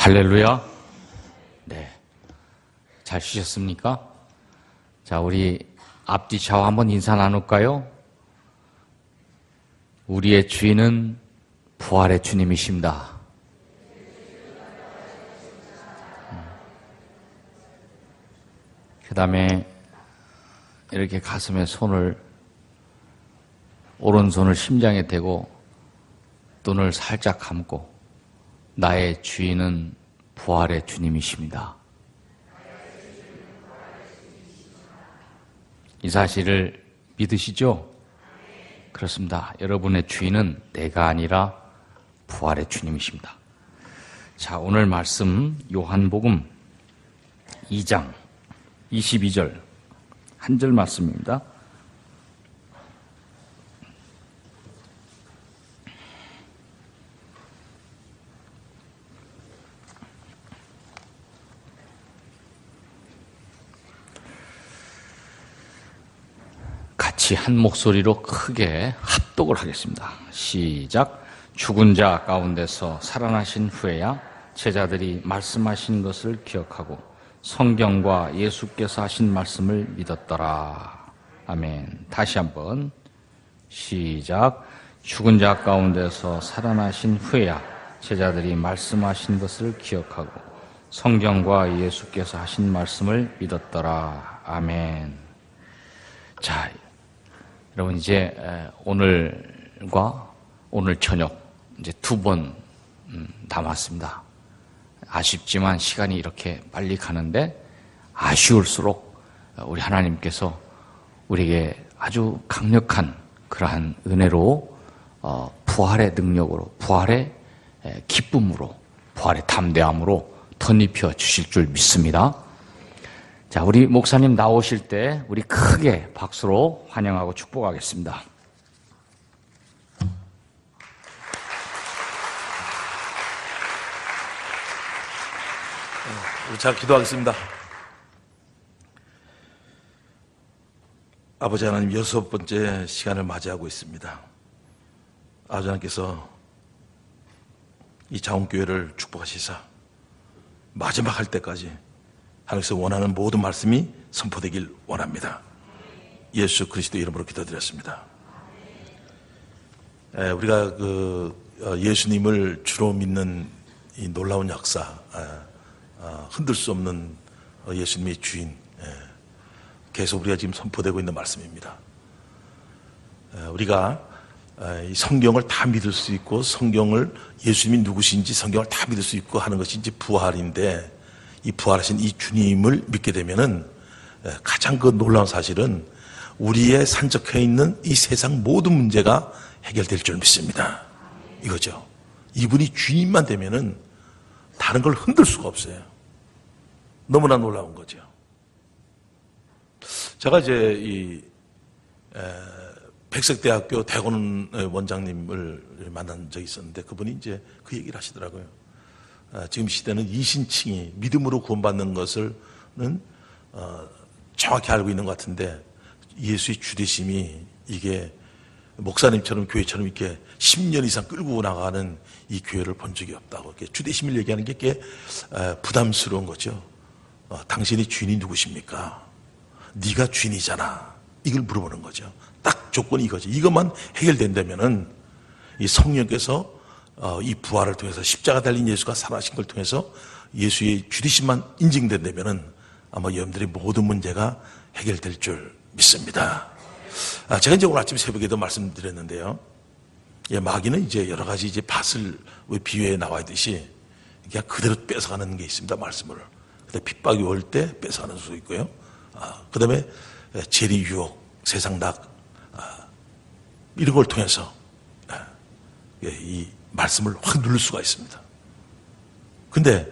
할렐루야. 네. 잘 쉬셨습니까? 자, 우리 앞뒤 좌우 한번 인사 나눌까요? 우리의 주인은 부활의 주님이십니다. 그 다음에 이렇게 가슴에 오른손을 심장에 대고 눈을 살짝 감고 나의 주인은 부활의 주님이십니다. 이 사실을 믿으시죠? 그렇습니다. 여러분의 주인은 내가 아니라 부활의 주님이십니다. 자, 오늘 말씀 요한복음 2장 22절 한 절 말씀입니다. 같이 한 목소리로 크게 합독을 하겠습니다. 시작. 죽은 자 가운데서 살아나신 후에야 제자들이 말씀하신 것을 기억하고 성경과 예수께서 하신 말씀을 믿었더라. 아멘. 다시 한번 시작. 죽은 자 가운데서 살아나신 후에야 제자들이 말씀하신 것을 기억하고 성경과 예수께서 하신 말씀을 믿었더라. 아멘. 자, 여러분 이제 오늘과 오늘 저녁 이제 두 번 남았습니다. 아쉽지만 시간이 이렇게 빨리 가는데 아쉬울수록 우리 하나님께서 우리에게 아주 강력한 그러한 은혜로 부활의 능력으로, 부활의 기쁨으로, 부활의 담대함으로 덧입혀 주실 줄 믿습니다. 자, 우리 목사님 나오실 때 우리 크게 박수로 환영하고 축복하겠습니다. 우리 잘 기도하겠습니다. 아버지 하나님, 6번째 시간을 맞이하고 있습니다. 아버지 하나님께서 이 자원교회를 축복하시사 마지막 할 때까지 하나님께서 원하는 모든 말씀이 선포되길 원합니다. 예수 그리스도 이름으로 기도드렸습니다. 우리가 예수님을 주로 믿는 이 놀라운 역사, 흔들 수 없는 예수님의 주인, 계속 우리가 지금 선포되고 있는 말씀입니다. 우리가 이 성경을 다 믿을 수 있고 성경을 예수님이 누구신지 성경을 다 믿을 수 있고 하는 것이 이제 부활인데, 이 부활하신 이 주님을 믿게 되면은 가장 그 놀라운 사실은 우리의 산적해 있는 이 세상 모든 문제가 해결될 줄 믿습니다. 이거죠. 이분이 주님만 되면은 다른 걸 흔들 수가 없어요. 너무나 놀라운 거죠. 제가 이제 이 백석대학교 대학원 원장님을 만난 적이 있었는데 그분이 이제 그 얘기를 하시더라고요. 지금 시대는 이신칭이 믿음으로 구원받는 것을 정확히 알고 있는 것 같은데 예수의 주되심이 이게 목사님처럼 교회처럼 이렇게 10년 이상 끌고 나가는 이 교회를 본 적이 없다고. 주되심을 얘기하는 게 꽤 부담스러운 거죠. 당신의 주인이 누구십니까? 네가 주인이잖아. 이걸 물어보는 거죠. 딱 조건이 이거죠. 이것만 해결된다면은 이 성령께서 이 부활을 통해서 십자가 달린 예수가 살아나신 걸 통해서 예수의 주되심만 인증된다면은 아마 여러분들의 모든 문제가 해결될 줄 믿습니다. 제가 이제 오늘 아침 새벽에도 말씀드렸는데요. 마귀는 이제 여러 가지 이제 밭을 비유에 나와 있듯이 그냥 그대로 뺏어가는 게 있습니다. 말씀을. 근데 핍박이 올 때 뺏어가는 수도 있고요. 그 다음에 재리 유혹, 세상 낙, 이런 걸 통해서 이 말씀을 확 누를 수가 있습니다. 근데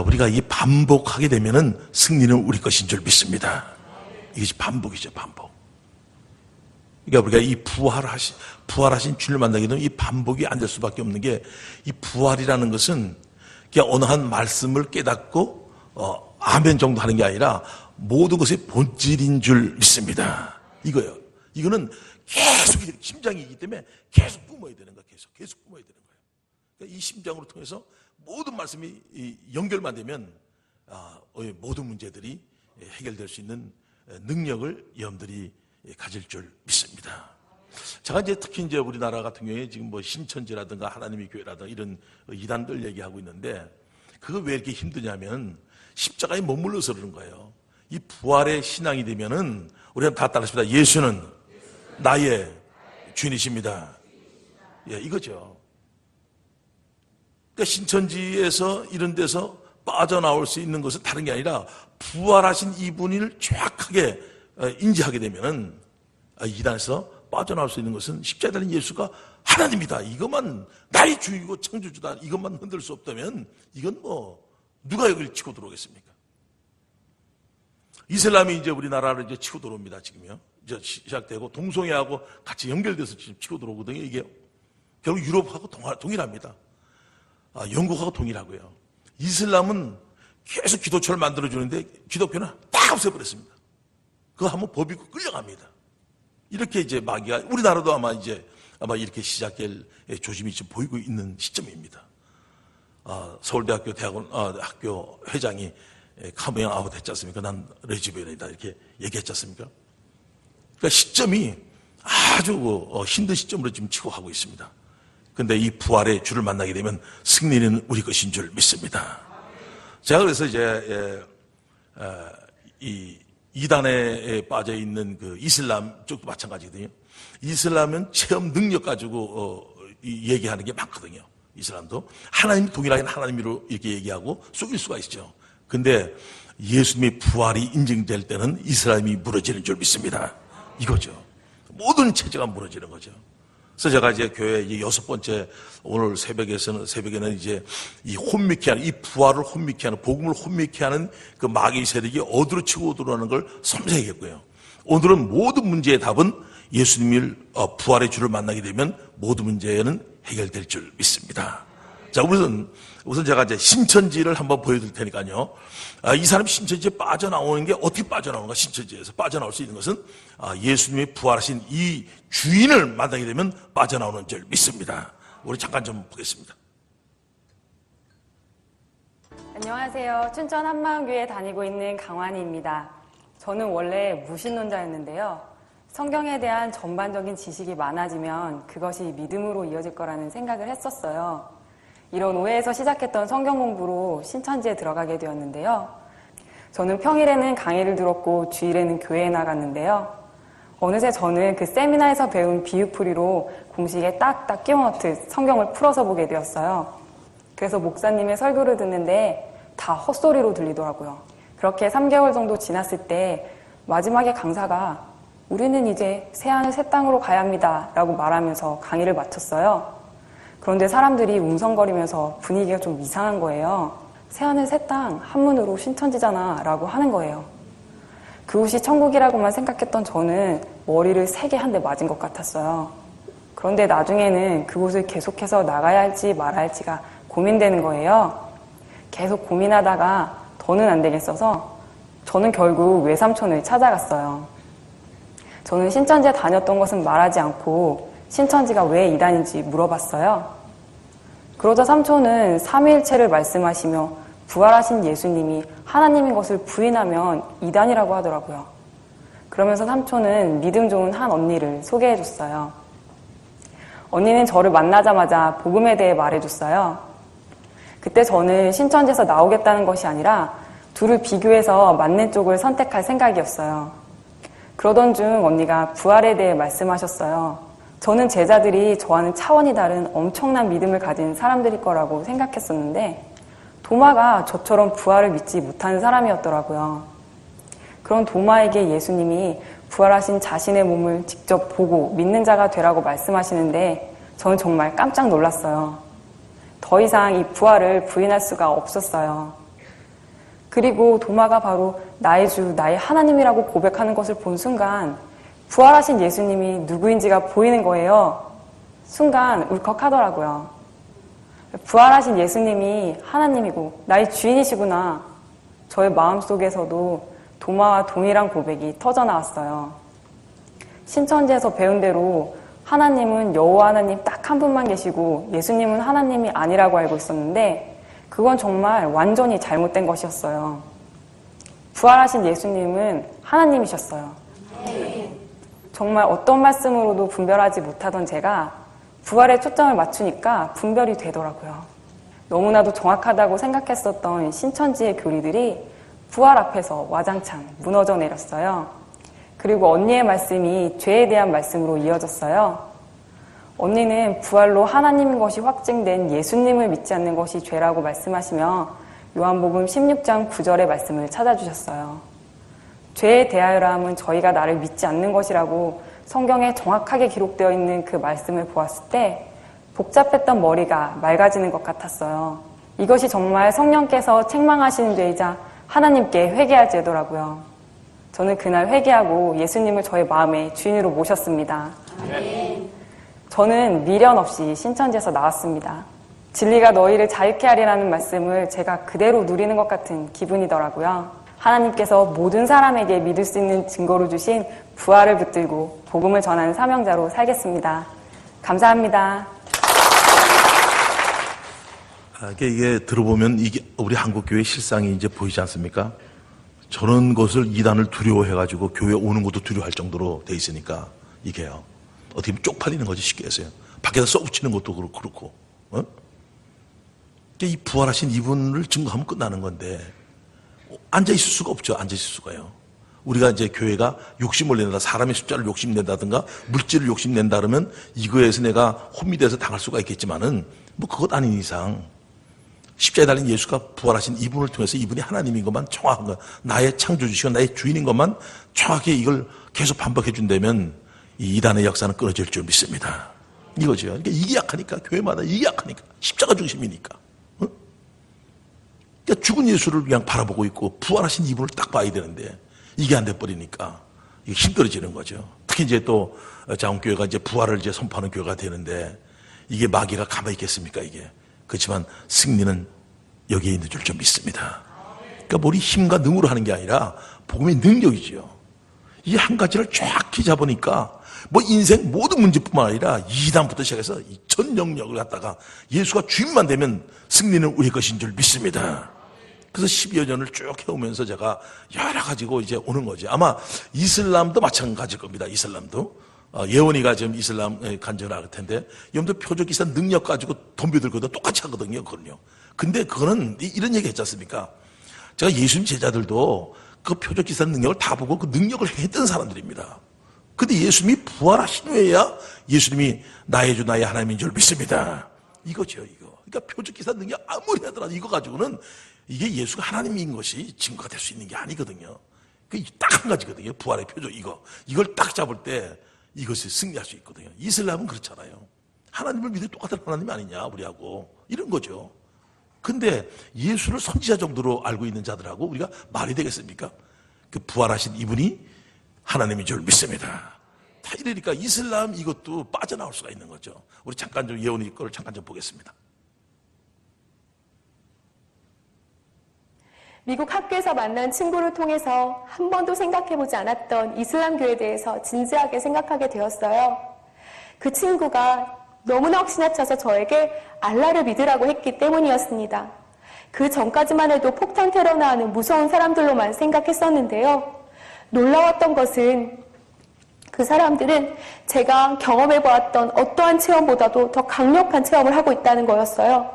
우리가 이 반복하게 되면은 승리는 우리 것인 줄 믿습니다. 이게 반복이죠, 반복. 그러니까 우리가 이 부활하신 주를 만나게 되면 이 반복이 안 될 수밖에 없는 게, 이 부활이라는 것은 그냥 어느 한 말씀을 깨닫고 아멘 정도 하는 게 아니라 모든 것의 본질인 줄 믿습니다. 이거요. 이거는 계속 심장이기 때문에 계속 뿜어야 되는 거야. 계속 뿜어야 되는 거예요. 그러니까 이 심장으로 통해서 모든 말씀이 연결만 되면 모든 문제들이 해결될 수 있는 능력을 여러분들이 가질 줄 믿습니다. 제가 이제 특히 이제 우리나라 같은 경우에 지금 뭐 신천지라든가 하나님의 교회라든가 이런 이단들 얘기하고 있는데, 그거 왜 이렇게 힘드냐면 십자가에 머물러서 그러는 거예요. 이 부활의 신앙이 되면은 우리가 다 따라합시다. 예수는 나의 주인이십니다. 예, 이거죠. 그러니까 신천지에서 이런 데서 빠져나올 수 있는 것은 다른 게 아니라 부활하신 이분을 정확하게 인지하게 되면은 이단에서 빠져나올 수 있는 것은 십자가에 달린 예수가 하나님이다, 이것만 나의 주이고 창조주다, 이것만 흔들 수 없다면 이건 뭐 누가 여기를 치고 들어오겠습니까? 이슬람이 이제 우리나라를 이제 치고 들어옵니다. 지금요. 이제 시작되고 동성애하고 같이 연결돼서 지금 치고 들어오거든요. 이게 결국 유럽하고 동일합니다. 영국하고 동일하고요. 이슬람은 계속 기도처를 만들어주는데 기독교는 다 없애버렸습니다. 그거 하면 법이고 끌려갑니다. 이렇게 이제 마귀가, 우리나라도 아마 이렇게 시작될 조짐이 지금 보이고 있는 시점입니다. 서울대학교 학교 회장이 카모양 아웃 했지 않습니까? 난 레즈비언이다 이렇게 얘기했지 않습니까? 그러니까 시점이 아주 힘든 시점으로 지금 치고 가고 있습니다. 근데 이 부활의 주를 만나게 되면 승리는 우리 것인 줄 믿습니다. 제가 그래서 이제 이 이단에 빠져 있는 그 이슬람 쪽도 마찬가지거든요. 이슬람은 체험 능력 가지고 얘기하는 게 많거든요. 이슬람도 하나님 동일하게 하나님으로 이렇게 얘기하고 속일 수가 있죠. 근데 예수님의 부활이 인증될 때는 이슬람이 무너지는 줄 믿습니다. 이거죠. 모든 체제가 무너지는 거죠. 그래서 제가 이제 교회 이제 6번째 오늘 새벽에는 이제 이 혼미케 하는, 이 부활을 혼미케 하는, 복음을 혼미케 하는 그 마귀 세력이 어디로 치고 들어오는 걸 섬세하겠고요. 오늘은 모든 문제의 답은 예수님을 부활의 주를 만나게 되면 모든 문제는 해결될 줄 믿습니다. 자, 우선 제가 이제 신천지를 한번 보여드릴 테니까요. 이 사람이 신천지에 빠져나오는 게 어떻게 빠져나오는가? 신천지에서 빠져나올 수 있는 것은 예수님이 부활하신 이 주인을 만나게 되면 빠져나오는 줄 믿습니다. 우리 잠깐 좀 보겠습니다. 안녕하세요. 춘천 한마음교회 다니고 있는 강환희입니다. 저는 원래 무신론자였는데요. 성경에 대한 전반적인 지식이 많아지면 그것이 믿음으로 이어질 거라는 생각을 했었어요. 이런 오해에서 시작했던 성경 공부로 신천지에 들어가게 되었는데요. 저는 평일에는 강의를 들었고 주일에는 교회에 나갔는데요. 어느새 저는 그 세미나에서 배운 비유풀이로 공식에 딱딱 끼워넣듯 성경을 풀어서 보게 되었어요. 그래서 목사님의 설교를 듣는데 다 헛소리로 들리더라고요. 그렇게 3개월 정도 지났을 때 마지막에 강사가 우리는 이제 새하늘 새 땅으로 가야 합니다 라고 말하면서 강의를 마쳤어요. 그런데 사람들이 웅성거리면서 분위기가 좀 이상한 거예요. 새하늘 새 땅 한문으로 신천지잖아 라고 하는 거예요. 그곳이 천국이라고만 생각했던 저는 머리를 세게 한 대 맞은 것 같았어요. 그런데 나중에는 그곳을 계속해서 나가야 할지 말아야 할지가 고민되는 거예요. 계속 고민하다가 더는 안 되겠어서 저는 결국 외삼촌을 찾아갔어요. 저는 신천지에 다녔던 것은 말하지 않고 신천지가 왜 이단인지 물어봤어요. 그러자 삼촌은 삼위일체를 말씀하시며 부활하신 예수님이 하나님인 것을 부인하면 이단이라고 하더라고요. 그러면서 삼촌은 믿음 좋은 한 언니를 소개해줬어요. 언니는 저를 만나자마자 복음에 대해 말해줬어요. 그때 저는 신천지에서 나오겠다는 것이 아니라 둘을 비교해서 맞는 쪽을 선택할 생각이었어요. 그러던 중 언니가 부활에 대해 말씀하셨어요. 저는 제자들이 저와는 차원이 다른 엄청난 믿음을 가진 사람들일 거라고 생각했었는데 도마가 저처럼 부활을 믿지 못하는 사람이었더라고요. 그런 도마에게 예수님이 부활하신 자신의 몸을 직접 보고 믿는 자가 되라고 말씀하시는데 저는 정말 깜짝 놀랐어요. 더 이상 이 부활을 부인할 수가 없었어요. 그리고 도마가 바로 나의 주, 나의 하나님이라고 고백하는 것을 본 순간 부활하신 예수님이 누구인지가 보이는 거예요. 순간 울컥하더라고요. 부활하신 예수님이 하나님이고 나의 주인이시구나. 저의 마음속에서도 도마와 동일한 고백이 터져나왔어요. 신천지에서 배운 대로 하나님은 여호와 하나님 딱 한 분만 계시고 예수님은 하나님이 아니라고 알고 있었는데 그건 정말 완전히 잘못된 것이었어요. 부활하신 예수님은 하나님이셨어요. 정말 어떤 말씀으로도 분별하지 못하던 제가 부활에 초점을 맞추니까 분별이 되더라고요. 너무나도 정확하다고 생각했었던 신천지의 교리들이 부활 앞에서 와장창 무너져 내렸어요. 그리고 언니의 말씀이 죄에 대한 말씀으로 이어졌어요. 언니는 부활로 하나님인 것이 확증된 예수님을 믿지 않는 것이 죄라고 말씀하시며 요한복음 16장 9절의 말씀을 찾아주셨어요. 죄에 대하여라 함은 저희가 나를 믿지 않는 것이라고 성경에 정확하게 기록되어 있는 그 말씀을 보았을 때 복잡했던 머리가 맑아지는 것 같았어요. 이것이 정말 성령께서 책망하시는 죄이자 하나님께 회개할 죄더라고요. 저는 그날 회개하고 예수님을 저의 마음의 주인으로 모셨습니다. 저는 미련 없이 신천지에서 나왔습니다. 진리가 너희를 자유케 하리라는 말씀을 제가 그대로 누리는 것 같은 기분이더라고요. 하나님께서 모든 사람에게 믿을 수 있는 증거로 주신 부활을 붙들고 복음을 전하는 사명자로 살겠습니다. 감사합니다. 이게 들어보면 이게 우리 한국교회 실상이 이제 보이지 않습니까? 저런 것을 이단을 두려워해가지고 교회 오는 것도 두려워할 정도로 돼 있으니까 이게요. 어떻게 보면 쪽팔리는 거지 쉽게 해서요. 밖에서 써붙이는 것도 그렇고. 이 부활하신 이분을 증거하면 끝나는 건데 앉아있을 수가 없죠. 앉아있을 수가요. 우리가 이제 교회가 욕심을 낸다, 사람의 숫자를 욕심낸다든가 물질을 욕심낸다 그러면 이거에서 내가 혼미돼서 당할 수가 있겠지만은 뭐 그것 아닌 이상 십자가에 달린 예수가 부활하신 이분을 통해서 이분이 하나님인 것만 정확한 것, 나의 창조주시고 나의 주인인 것만 정확하게 이걸 계속 반복해 준다면 이 이단의 역사는 끊어질 줄 믿습니다. 이거죠. 그러니까 이게 약하니까 교회마다 이게 약하니까 십자가 중심이니까. 그러니까 죽은 예수를 그냥 바라보고 있고 부활하신 이분을 딱 봐야 되는데 이게 안 돼버리니까 이게 힘들어지는 거죠. 특히 이제 또 자원교회가 이제 부활을 이제 선포하는 교회가 되는데 이게 마귀가 가만히 있겠습니까 이게. 그렇지만 승리는 여기에 있는 줄 좀 믿습니다. 그러니까 우리 힘과 능으로 하는 게 아니라 복음의 능력이지요. 이 한 가지를 정확히 잡으니까 뭐 인생 모든 문제뿐만 아니라 이단부터 시작해서 이 전 영역을 갖다가 예수가 주인만 되면 승리는 우리 것인 줄 믿습니다. 그래서 12여 년을 쭉 해오면서 제가 여러 가지고 이제 오는 거지. 아마 이슬람도 마찬가지일 겁니다. 이슬람도. 예원이가 지금 이슬람 간절할 텐데, 여러분들 표적기사 능력 가지고 덤벼들거든 똑같이 하거든요. 그건요. 근데 그거는 이런 얘기 했지 않습니까? 제가 예수님 제자들도 그 표적기사 능력을 다 보고 그 능력을 했던 사람들입니다. 근데 예수님이 부활하신 후에야 예수님이 나의 주 나의 하나님인 줄 믿습니다. 이거죠, 이거. 그러니까 표적기사 능력 아무리 하더라도 이거 가지고는 이게 예수가 하나님인 것이 증거가 될 수 있는 게 아니거든요. 딱 한 가지거든요. 부활의 표적 이거. 이걸 딱 잡을 때 이것을 승리할 수 있거든요. 이슬람은 그렇잖아요. 하나님을 믿을 똑같은 하나님 아니냐 우리하고 이런 거죠. 근데 예수를 선지자 정도로 알고 있는 자들하고 우리가 말이 되겠습니까? 그 부활하신 이분이 하나님인 줄 믿습니다. 다 이러니까 이슬람 이것도 빠져나올 수가 있는 거죠. 우리 잠깐 좀 예원이 거를 잠깐 좀 보겠습니다. 미국 학교에서 만난 친구를 통해서 한 번도 생각해보지 않았던 이슬람교에 대해서 진지하게 생각하게 되었어요. 그 친구가 너무나 확신에 차서 저에게 알라를 믿으라고 했기 때문이었습니다. 그 전까지만 해도 폭탄 테러나 하는 무서운 사람들로만 생각했었는데요. 놀라웠던 것은 그 사람들은 제가 경험해보았던 어떠한 체험보다도 더 강력한 체험을 하고 있다는 거였어요.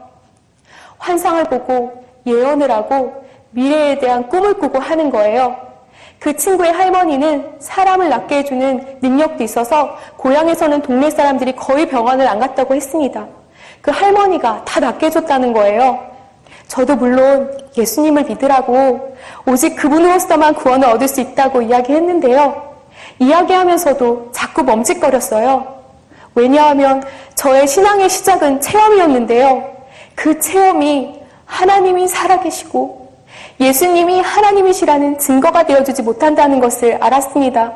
환상을 보고 예언을 하고 미래에 대한 꿈을 꾸고 하는 거예요. 그 친구의 할머니는 사람을 낫게 해주는 능력도 있어서 고향에서는 동네 사람들이 거의 병원을 안 갔다고 했습니다. 그 할머니가 다 낫게 해줬다는 거예요. 저도 물론 예수님을 믿으라고 오직 그분으로서만 구원을 얻을 수 있다고 이야기했는데요. 이야기하면서도 자꾸 멈칫거렸어요. 왜냐하면 저의 신앙의 시작은 체험이었는데요. 그 체험이 하나님이 살아계시고 예수님이 하나님이시라는 증거가 되어주지 못한다는 것을 알았습니다.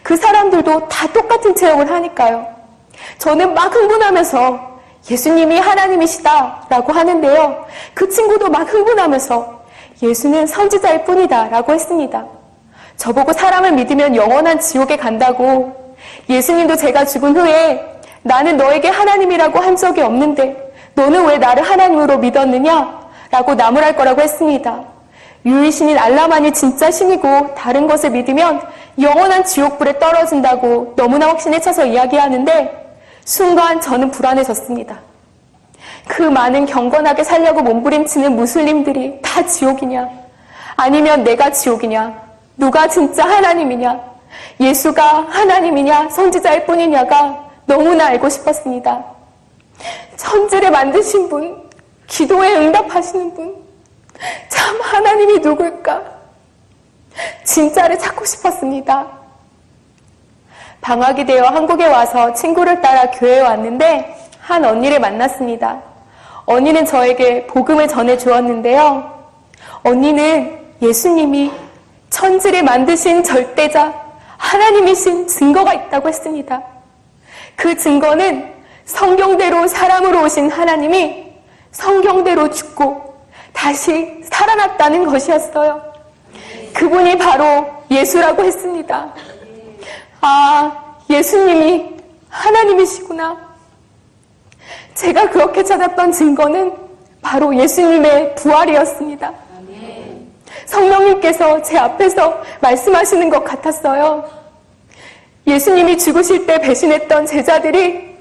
그 사람들도 다 똑같은 체험을 하니까요. 저는 막 흥분하면서 예수님이 하나님이시다 라고 하는데요. 그 친구도 막 흥분하면서 예수는 선지자일 뿐이다 라고 했습니다. 저보고 사람을 믿으면 영원한 지옥에 간다고 예수님도 제가 죽은 후에 나는 너에게 하나님이라고 한 적이 없는데 너는 왜 나를 하나님으로 믿었느냐? 라고 나무랄 거라고 했습니다. 유일신인 알라만이 진짜 신이고 다른 것을 믿으면 영원한 지옥불에 떨어진다고 너무나 확신에 차서 이야기하는데 순간 저는 불안해졌습니다. 그 많은 경건하게 살려고 몸부림치는 무슬림들이 다 지옥이냐? 아니면 내가 지옥이냐? 누가 진짜 하나님이냐? 예수가 하나님이냐? 선지자일 뿐이냐가 너무나 알고 싶었습니다. 천지를 만드신 분, 기도에 응답하시는 분, 참 하나님이 누굴까? 진짜를 찾고 싶었습니다. 방학이 되어 한국에 와서 친구를 따라 교회에 왔는데 한 언니를 만났습니다. 언니는 저에게 복음을 전해 주었는데요. 언니는 예수님이 천지를 만드신 절대자, 하나님이신 증거가 있다고 했습니다. 그 증거는 성경대로 사람으로 오신 하나님이 성경대로 죽고 다시 살아났다는 것이었어요. 그분이 바로 예수라고 했습니다. 아, 예수님이 하나님이시구나. 제가 그렇게 찾았던 증거는 바로 예수님의 부활이었습니다. 성령님께서 제 앞에서 말씀하시는 것 같았어요. 예수님이 죽으실 때 배신했던 제자들이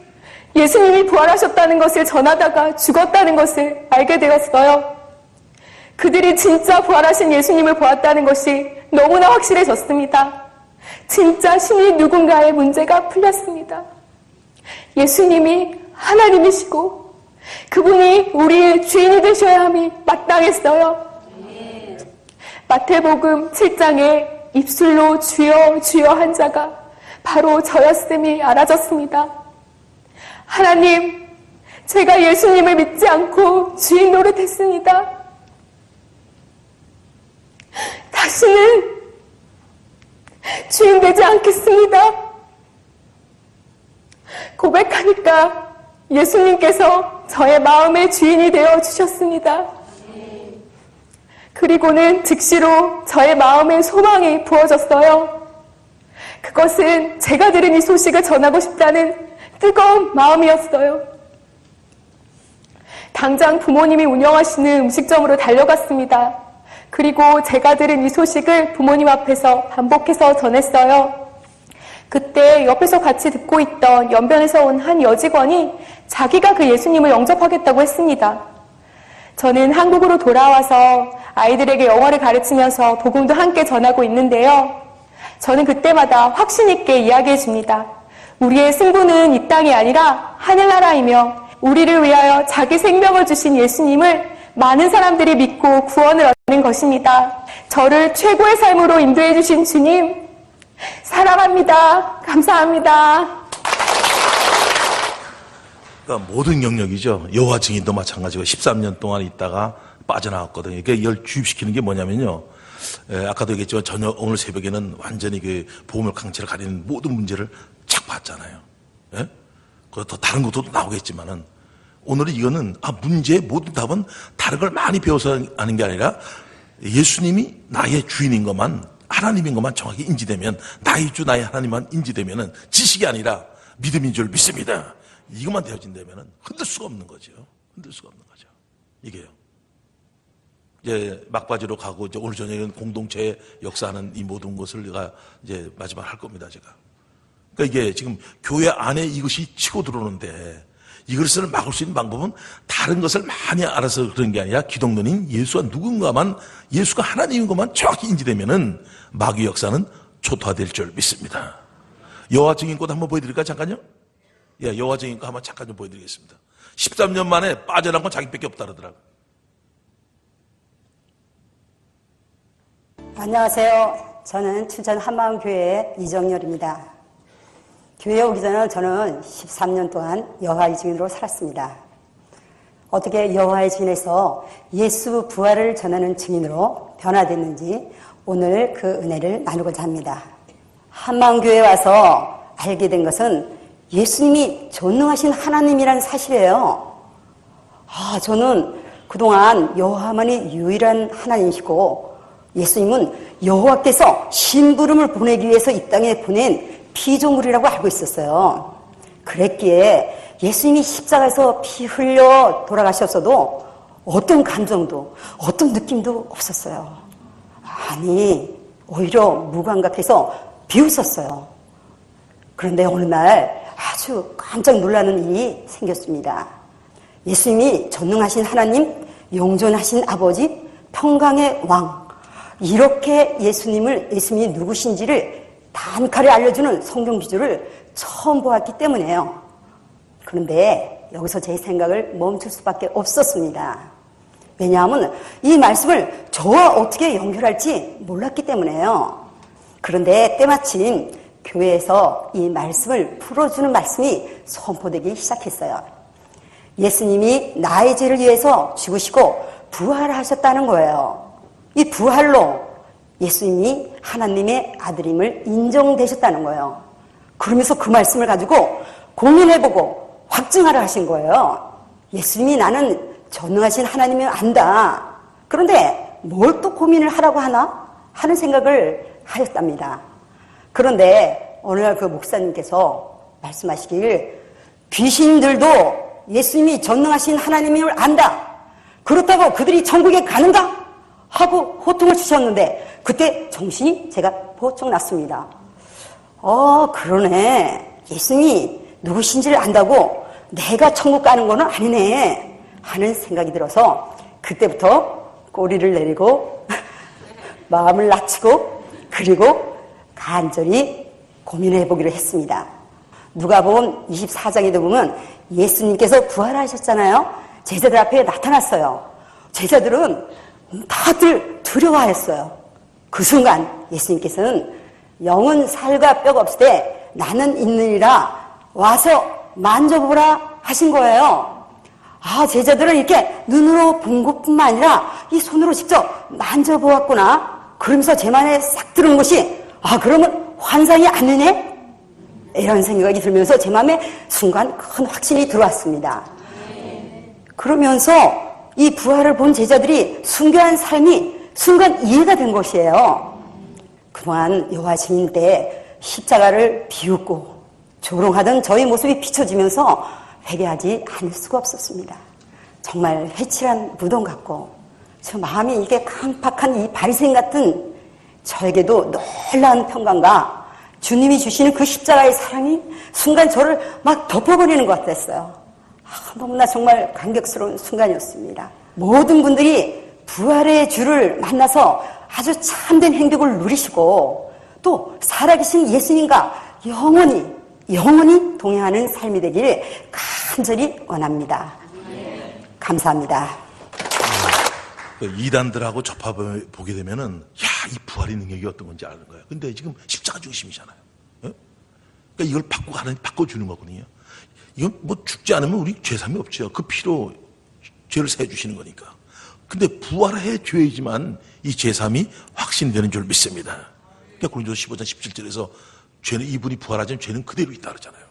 예수님이 부활하셨다는 것을 전하다가 죽었다는 것을 알게 되었어요. 그들이 진짜 부활하신 예수님을 보았다는 것이 너무나 확실해졌습니다. 진짜 신이 누군가의 문제가 풀렸습니다. 예수님이 하나님이시고 그분이 우리의 주인이 되셔야 함이 마땅했어요. 마태복음 7장에 입술로 주여 주여 한 자가 바로 저였음이 알아졌습니다. 하나님, 제가 예수님을 믿지 않고 주인 노릇했습니다. 다시는 주인 되지 않겠습니다. 고백하니까 예수님께서 저의 마음의 주인이 되어 주셨습니다. 그리고는 즉시로 저의 마음에 소망이 부어졌어요. 그것은 제가 들은 이 소식을 전하고 싶다는 뜨거운 마음이었어요. 당장 부모님이 운영하시는 음식점으로 달려갔습니다. 그리고 제가 들은 이 소식을 부모님 앞에서 반복해서 전했어요. 그때 옆에서 같이 듣고 있던 연변에서 온 한 여직원이 자기가 그 예수님을 영접하겠다고 했습니다. 저는 한국으로 돌아와서 아이들에게 영어를 가르치면서 복음도 함께 전하고 있는데요. 저는 그때마다 확신 있게 이야기해 줍니다. 우리의 승부는 이 땅이 아니라 하늘나라이며 우리를 위하여 자기 생명을 주신 예수님을 많은 사람들이 믿고 구원을 얻는 것입니다. 저를 최고의 삶으로 인도해 주신 주님, 사랑합니다. 감사합니다. 그러니까 모든 영역이죠. 여호와 증인도 마찬가지고 13년 동안 있다가 빠져나왔거든요. 그러니까 이걸 주입시키는 게 뭐냐면요. 아까도 얘기했지만 오늘 새벽에는 완전히 그 보물 강체를 가리는 모든 문제를 착 봤잖아요. 예? 그리고 더 다른 것도 나오겠지만은 오늘은 이거는 문제의 모든 답은 다른 걸 많이 배워서 하는 게 아니라 예수님이 나의 주인인 것만, 하나님인 것만 정확히 인지되면, 나의 주 나의 하나님만 인지되면은 지식이 아니라 믿음인 줄 믿습니다. 이것만 되어진다면은 흔들 수가 없는 거죠. 흔들 수가 없는 거죠. 이게요. 이제 막바지로 가고 이제 오늘 저녁에는 공동체 역사하는 이 모든 것을 내가 이제 마지막 할 겁니다, 제가. 그러니까 이게 지금 교회 안에 이것이 치고 들어오는데 이것을 막을 수 있는 방법은 다른 것을 많이 알아서 그런 게 아니라 기독론인 예수가 누군가만, 예수가 하나님인 것만 정확히 인지되면은 마귀 역사는 초토화될 줄 믿습니다. 여호와 증인꽃 한번 보여드릴까요? 잠깐요? 예, 여호와 증인꽃 한번 잠깐 좀 보여드리겠습니다. 13년 만에 빠져나간 건 자기밖에 없다 그러더라고요. 안녕하세요. 저는 춘천 한마음교회 이정열입니다. 교회에 오기 전에 저는 13년 동안 여호와의 증인으로 살았습니다. 어떻게 여호와의 증인에서 예수 부활을 전하는 증인으로 변화됐는지 오늘 그 은혜를 나누고자 합니다. 한마음교회에 와서 알게 된 것은 예수님이 전능하신 하나님이라는 사실이에요. 저는 그동안 여호와만이 유일한 하나님이시고 예수님은 여호와께서 심부름을 보내기 위해서 이 땅에 보낸 피조물이라고 알고 있었어요. 그랬기에 예수님이 십자가에서 피 흘려 돌아가셨어도 어떤 감정도 어떤 느낌도 없었어요. 아니 오히려 무감각해서 비웃었어요. 그런데 어느 날 아주 깜짝 놀라는 일이 생겼습니다. 예수님이 전능하신 하나님, 영존하신 아버지, 평강의 왕, 이렇게 예수님이 누구신지를 단칼에 알려주는 성경 비주를 처음 보았기 때문에요. 그런데 여기서 제 생각을 멈출 수밖에 없었습니다. 왜냐하면 이 말씀을 저와 어떻게 연결할지 몰랐기 때문에요. 그런데 때마침 교회에서 이 말씀을 풀어주는 말씀이 선포되기 시작했어요. 예수님이 나의 죄를 위해서 죽으시고 부활하셨다는 거예요. 이 부활로 예수님이 하나님의 아들임을 인정되셨다는 거예요. 그러면서 그 말씀을 가지고 고민해보고 확증하라 하신 거예요. 예수님이 나는 전능하신 하나님을 안다. 그런데 뭘 또 고민을 하라고 하나? 하는 생각을 하였답니다. 그런데 어느 날 그 목사님께서 말씀하시길 귀신들도 예수님이 전능하신 하나님을 안다. 그렇다고 그들이 천국에 가는가? 하고 호통을 치셨는데 그때 정신이 제가 번쩍 났습니다. 그러네. 예수님이 누구신지를 안다고 내가 천국 가는 거는 아니네 하는 생각이 들어서 그때부터 꼬리를 내리고 마음을 낮추고 그리고 간절히 고민해 보기로 했습니다. 누가복음 24장에도 보면 예수님께서 부활하셨잖아요. 제자들 앞에 나타났어요. 제자들은 다들 두려워했어요. 그 순간 예수님께서는 영은 살과 뼈가 없을 때 나는 있느니라 와서 만져보라 하신 거예요. 제자들은 이렇게 눈으로 본 것뿐만 아니라 이 손으로 직접 만져보았구나. 그러면서 제 맘에 싹 들은 것이 그러면 환상이 아니네? 이런 생각이 들면서 제 마음에 순간 큰 확신이 들어왔습니다. 그러면서 이 부활을 본 제자들이 순교한 삶이 순간 이해가 된 것이에요. 그동안 여호와 증인 때 십자가를 비웃고 조롱하던 저의 모습이 비춰지면서 회개하지 않을 수가 없었습니다. 정말 회칠한 무덤 같고 저 마음이 이게 강팍한 이 바리새인 같은 저에게도 놀라운 평강과 주님이 주시는 그 십자가의 사랑이 순간 저를 막 덮어버리는 것 같았어요. 너무나 정말 감격스러운 순간이었습니다. 모든 분들이 부활의 주를 만나서 아주 참된 행복을 누리시고 또 살아계신 예수님과 영원히 동행하는 삶이 되기를 간절히 원합니다. 감사합니다. 이단들하고 접해보게 되면은, 이 부활의 능력이 어떤 건지 아는 거예요. 근데 지금 십자가 중심이잖아요. 그러니까 이걸 바꿔주는 거거든요. 이건 뭐 죽지 않으면 우리 죄삼이 없죠. 그 피로 죄를 세주시는 거니까. 근데 부활의 죄이지만 이 죄삼이 확신되는 줄 믿습니다. 그러니까 고린도서 15장 17절에서 죄는 이분이 부활하자면 죄는 그대로 있다 그러잖아요.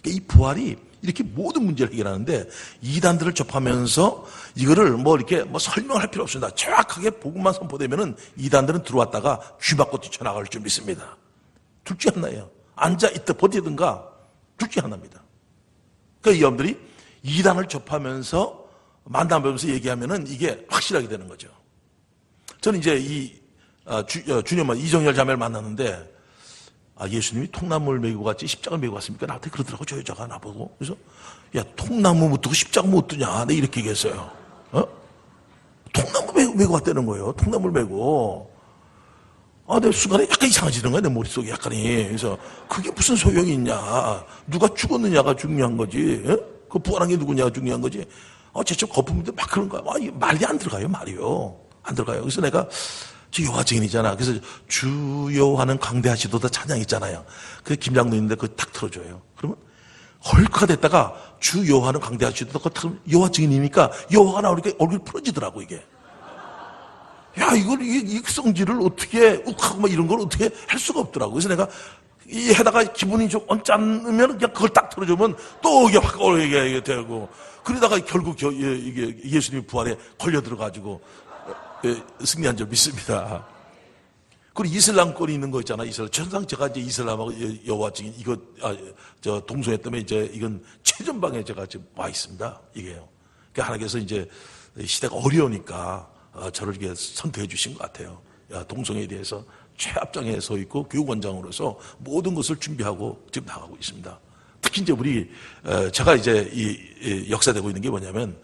그러니까 이 부활이 이렇게 모든 문제를 해결하는데 이단들을 접하면서 이거를 이렇게 설명할 필요 없습니다. 정확하게 복음만 선포되면은 이단들은 들어왔다가 쥐 맞고 뛰쳐나갈 줄 믿습니다. 둘 중 하나예요. 앉아있다 버티든가 둘 중 하나입니다. 그러니까 여러분들이 이단을 접하면서 만나면서 얘기하면은 이게 확실하게 되는 거죠. 저는 이제 주님은 이정열 자매를 만났는데 예수님이 통나무를 메고 갔지 십자가를 메고 갔습니까? 나한테 그러더라고, 저 여자가 나보고. 그래서 통나무 못 두고 십자가 못 두냐? 내 이렇게 얘기했어요. 통나무 메고 갔다는 거예요. 통나무를 메고. 내 순간에 약간 이상해지는 거야, 내 머릿속에 약간이. 그래서 그게 무슨 소용이 있냐? 누가 죽었느냐가 중요한 거지. 그 부활한 게 누구냐가 중요한 거지. 제쪽 거품인데 막 그런 거야. 말이 안 들어가요, 말이요. 안 들어가요. 그래서 내가 저 여호와 증인이잖아. 그래서 주여 하는 광대하시도다 찬양 있잖아요. 그 김장도 있는데 그거 탁 틀어줘요. 그러면 헐크가 됐다가 주 여호와는 광대하시도다 그거 탁 여호와 증인이니까 여호와가 나오니까 얼굴이 풀어지더라고 이게. 이 성질을 어떻게 욱하고 이런 걸 어떻게 할 수가 없더라고. 그래서 내가 해다가 기분이 좀 언짢으면 그냥 그걸 딱 틀어주면 또 이게 확 이게 되고 그러다가 결국 이게 예수님의 부활에 걸려 들어가지고 승리한 줄 믿습니다. 그리고 이슬람권이 있는 거 있잖아. 이슬람. 천상 제가 이제 이슬람하고 여호와 증인 이거 저 동성애 때문에 이제 이건 최전방에 제가 지금 와 있습니다. 이게요. 그러니까 하나님께서 이제 시대가 어려우니까 저를 이렇게 선택해 주신 것 같아요. 동성애에 대해서 최앞장에 서 있고 교육원장으로서 모든 것을 준비하고 지금 나가고 있습니다. 특히 이제 우리 제가 이제 이 역사되고 있는 게 뭐냐면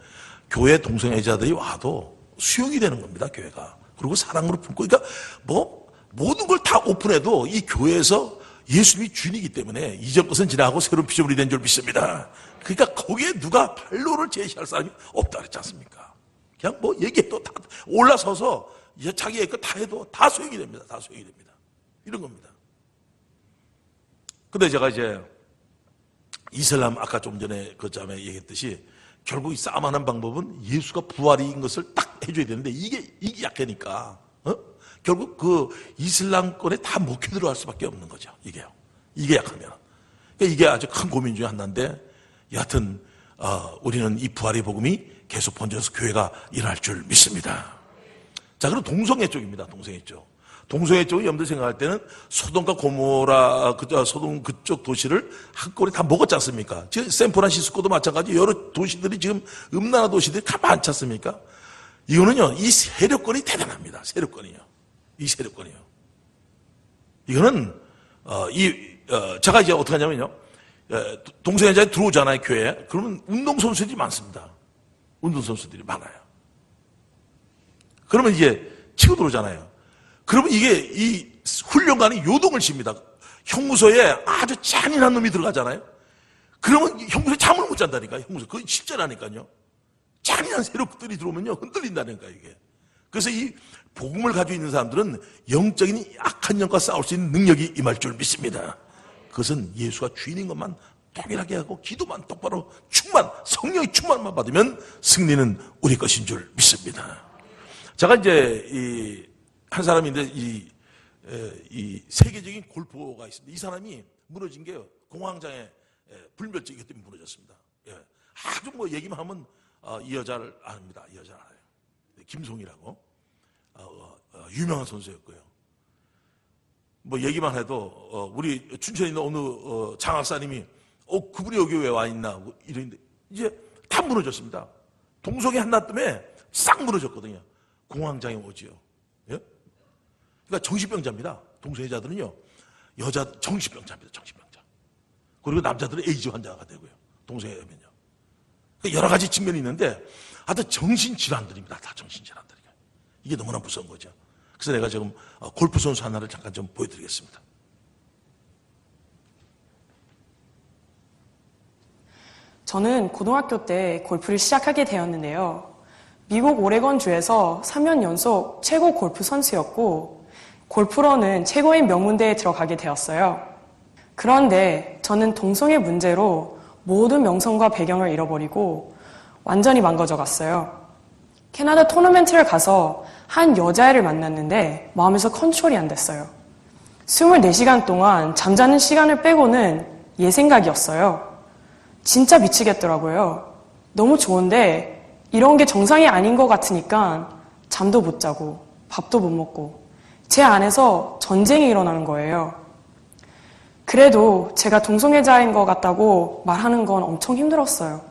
교회 동성애자들이 와도 수용이 되는 겁니다. 교회가. 그리고 사랑으로 품고 그러니까 뭐 모든 걸 다 오픈해도 이 교회에서 예수님이 주인이기 때문에 이전 것은 지나고 새로운 피조물이 된 줄 믿습니다. 그러니까 거기에 누가 발로를 제시할 사람이 없다 그랬지 않습니까? 그냥 뭐 얘기해도 다 올라서서 이제 자기의 것 다 해도 다 소용이 됩니다. 다 소용이 됩니다. 이런 겁니다. 근데 제가 이제 이슬람 아까 좀 전에 그 자매 얘기했듯이 결국 이 싸움하는 방법은 예수가 부활인 것을 딱 해줘야 되는데 이게 약하니까 결국 그 이슬람권에 다 먹혀 들어갈 수밖에 없는 거죠. 이게 약하면. 그러니까 이게 아주 큰 고민 중에 하나인데 여하튼 우리는 이 부활의 복음이 계속 번져서 교회가 일어날 줄 믿습니다. 자, 그럼 동성애 쪽입니다. 동성애 쪽. 동성애 쪽을 여러분들 생각할 때는 소돔과 고모라 소돔 그쪽 도시를 한꺼번에 다 먹었지 않습니까? 지금 샌프란시스코도 마찬가지 여러 도시들이 지금 음란한 도시들이 다 많지 않습니까? 이거는요, 이 세력권이 대단합니다. 세력권이요. 이 세력권이요. 이거는 제가 이제 어떻게 하냐면요, 동성애자들이 들어오잖아요, 교회에. 그러면 운동선수들이 많습니다. 운동선수들이 많아요. 그러면 이제 치고 들어오잖아요. 그러면 이게 이 훈련관이 요동을 칩니다. 형무소에 아주 잔인한 놈이 들어가잖아요. 그러면 형무소에 잠을 못 잔다니까요. 형무소. 그건 실제라니까요. 잔인한 세력들이 들어오면요, 흔들린다니까, 이게. 그래서 이 복음을 가지고 있는 사람들은 영적인 악한 영과 싸울 수 있는 능력이 임할 줄 믿습니다. 그것은 예수가 주인인 것만 동일하게 하고 기도만 똑바로 성령의 충만만 받으면 승리는 우리 것인 줄 믿습니다. 제가 이제 한 사람인데 이 세계적인 골퍼가 있습니다. 이 사람이 무너진 게 공황장애 불면증 이것 때문에 무너졌습니다. 아주 뭐 얘기만 하면 이 여자를 압니다. 이 여자를 알아요. 김송이라고 유명한 선수였고요. 뭐 얘기만 해도 우리 춘천에 있는 어느 장학사님이 그분이 여기 왜 와 있나 이러는데 이제 다 무너졌습니다. 동성애 한나 때문에 싹 무너졌거든요. 공황장애 오지요. 예? 그러니까 정신병자입니다. 동성애자들은요, 여자 정신병자입니다. 정신병자. 그리고 남자들은 에이즈 환자가 되고요. 동성애면요. 그러니까 여러 가지 측면이 있는데 하여튼 정신질환들입니다. 다 정신질환들이에요. 이게 너무나 무서운 거죠. 그래서 내가 지금 골프 선수 하나를 잠깐 좀 보여드리겠습니다. 저는 고등학교 때 골프를 시작하게 되었는데요. 미국 오레곤주에서 3년 연속 최고 골프 선수였고 골프로는 최고의 명문대에 들어가게 되었어요. 그런데 저는 동성애 문제로 모든 명성과 배경을 잃어버리고 완전히 망가져 갔어요. 캐나다 토너먼트를 가서 한 여자애를 만났는데 마음에서 컨트롤이 안 됐어요. 24시간 동안 잠자는 시간을 빼고는 얘 생각이었어요. 진짜 미치겠더라고요. 너무 좋은데 이런 게 정상이 아닌 것 같으니까 잠도 못 자고 밥도 못 먹고 제 안에서 전쟁이 일어나는 거예요. 그래도 제가 동성애자인 것 같다고 말하는 건 엄청 힘들었어요.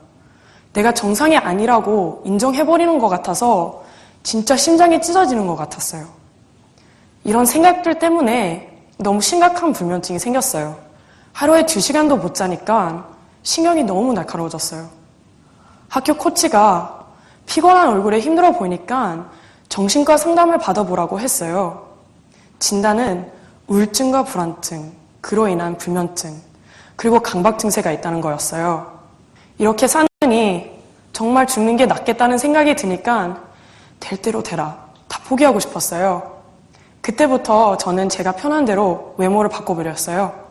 내가 정상이 아니라고 인정해버리는 것 같아서 진짜 심장이 찢어지는 것 같았어요. 이런 생각들 때문에 너무 심각한 불면증이 생겼어요. 하루에 2시간도 못 자니까 신경이 너무 날카로워졌어요. 학교 코치가 피곤한 얼굴에 힘들어 보이니까 정신과 상담을 받아보라고 했어요. 진단은 우울증과 불안증, 그로 인한 불면증, 그리고 강박 증세가 있다는 거였어요. 이렇게 사느니 정말 죽는 게 낫겠다는 생각이 드니까 될 대로 되라, 다 포기하고 싶었어요. 그때부터 저는 제가 편한 대로 외모를 바꿔버렸어요.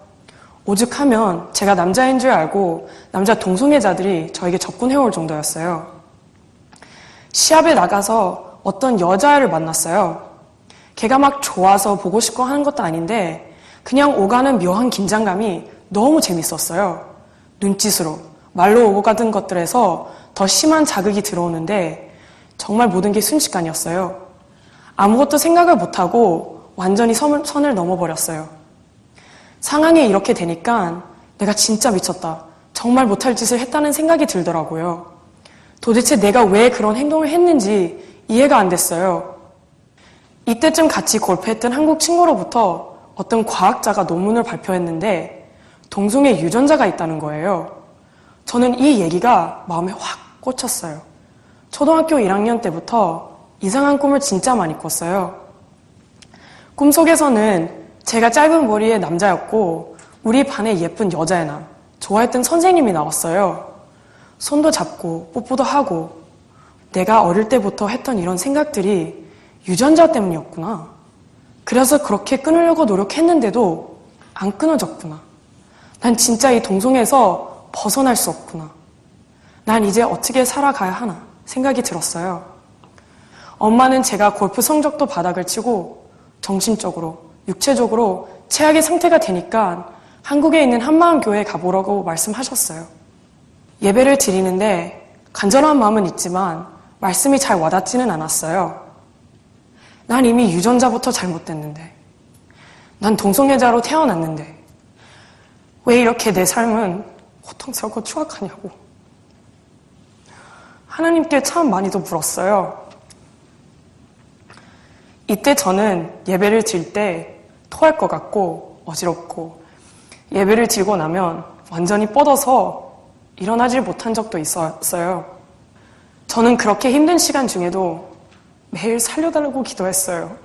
오죽하면 제가 남자인 줄 알고 남자 동성애자들이 저에게 접근해올 정도였어요. 시합에 나가서 어떤 여자애를 만났어요. 걔가 막 좋아서 보고 싶고 하는 것도 아닌데 그냥 오가는 묘한 긴장감이 너무 재밌었어요. 눈짓으로, 말로 오고 가던 것들에서 더 심한 자극이 들어오는데 정말 모든 게 순식간이었어요. 아무것도 생각을 못하고 완전히 선을 넘어버렸어요. 상황이 이렇게 되니까 내가 진짜 미쳤다. 정말 못할 짓을 했다는 생각이 들더라고요. 도대체 내가 왜 그런 행동을 했는지 이해가 안 됐어요. 이때쯤 같이 골프했던 한국 친구로부터 어떤 과학자가 논문을 발표했는데 동성애 유전자가 있다는 거예요. 저는 이 얘기가 마음에 확 꽂혔어요. 초등학교 1학년 때부터 이상한 꿈을 진짜 많이 꿨어요. 꿈속에서는 제가 짧은 머리의 남자였고 우리 반에 예쁜 여자애나 좋아했던 선생님이 나왔어요. 손도 잡고 뽀뽀도 하고 내가 어릴 때부터 했던 이런 생각들이 유전자 때문이었구나. 그래서 그렇게 끊으려고 노력했는데도 안 끊어졌구나. 난 진짜 이 동성애에서 벗어날 수 없구나. 난 이제 어떻게 살아가야 하나 생각이 들었어요. 엄마는 제가 골프 성적도 바닥을 치고 정신적으로, 육체적으로 최악의 상태가 되니까 한국에 있는 한마음교회에 가보라고 말씀하셨어요. 예배를 드리는데 간절한 마음은 있지만 말씀이 잘 와닿지는 않았어요. 난 이미 유전자부터 잘못됐는데, 난 동성애자로 태어났는데 왜 이렇게 내 삶은 고통스럽고 추악하냐고 하나님께 참 많이도 물었어요. 이때 저는 예배를 드릴 때 토할 것 같고 어지럽고 예배를 드리고 나면 완전히 뻗어서 일어나질 못한 적도 있었어요. 저는 그렇게 힘든 시간 중에도 매일 살려달라고 기도했어요.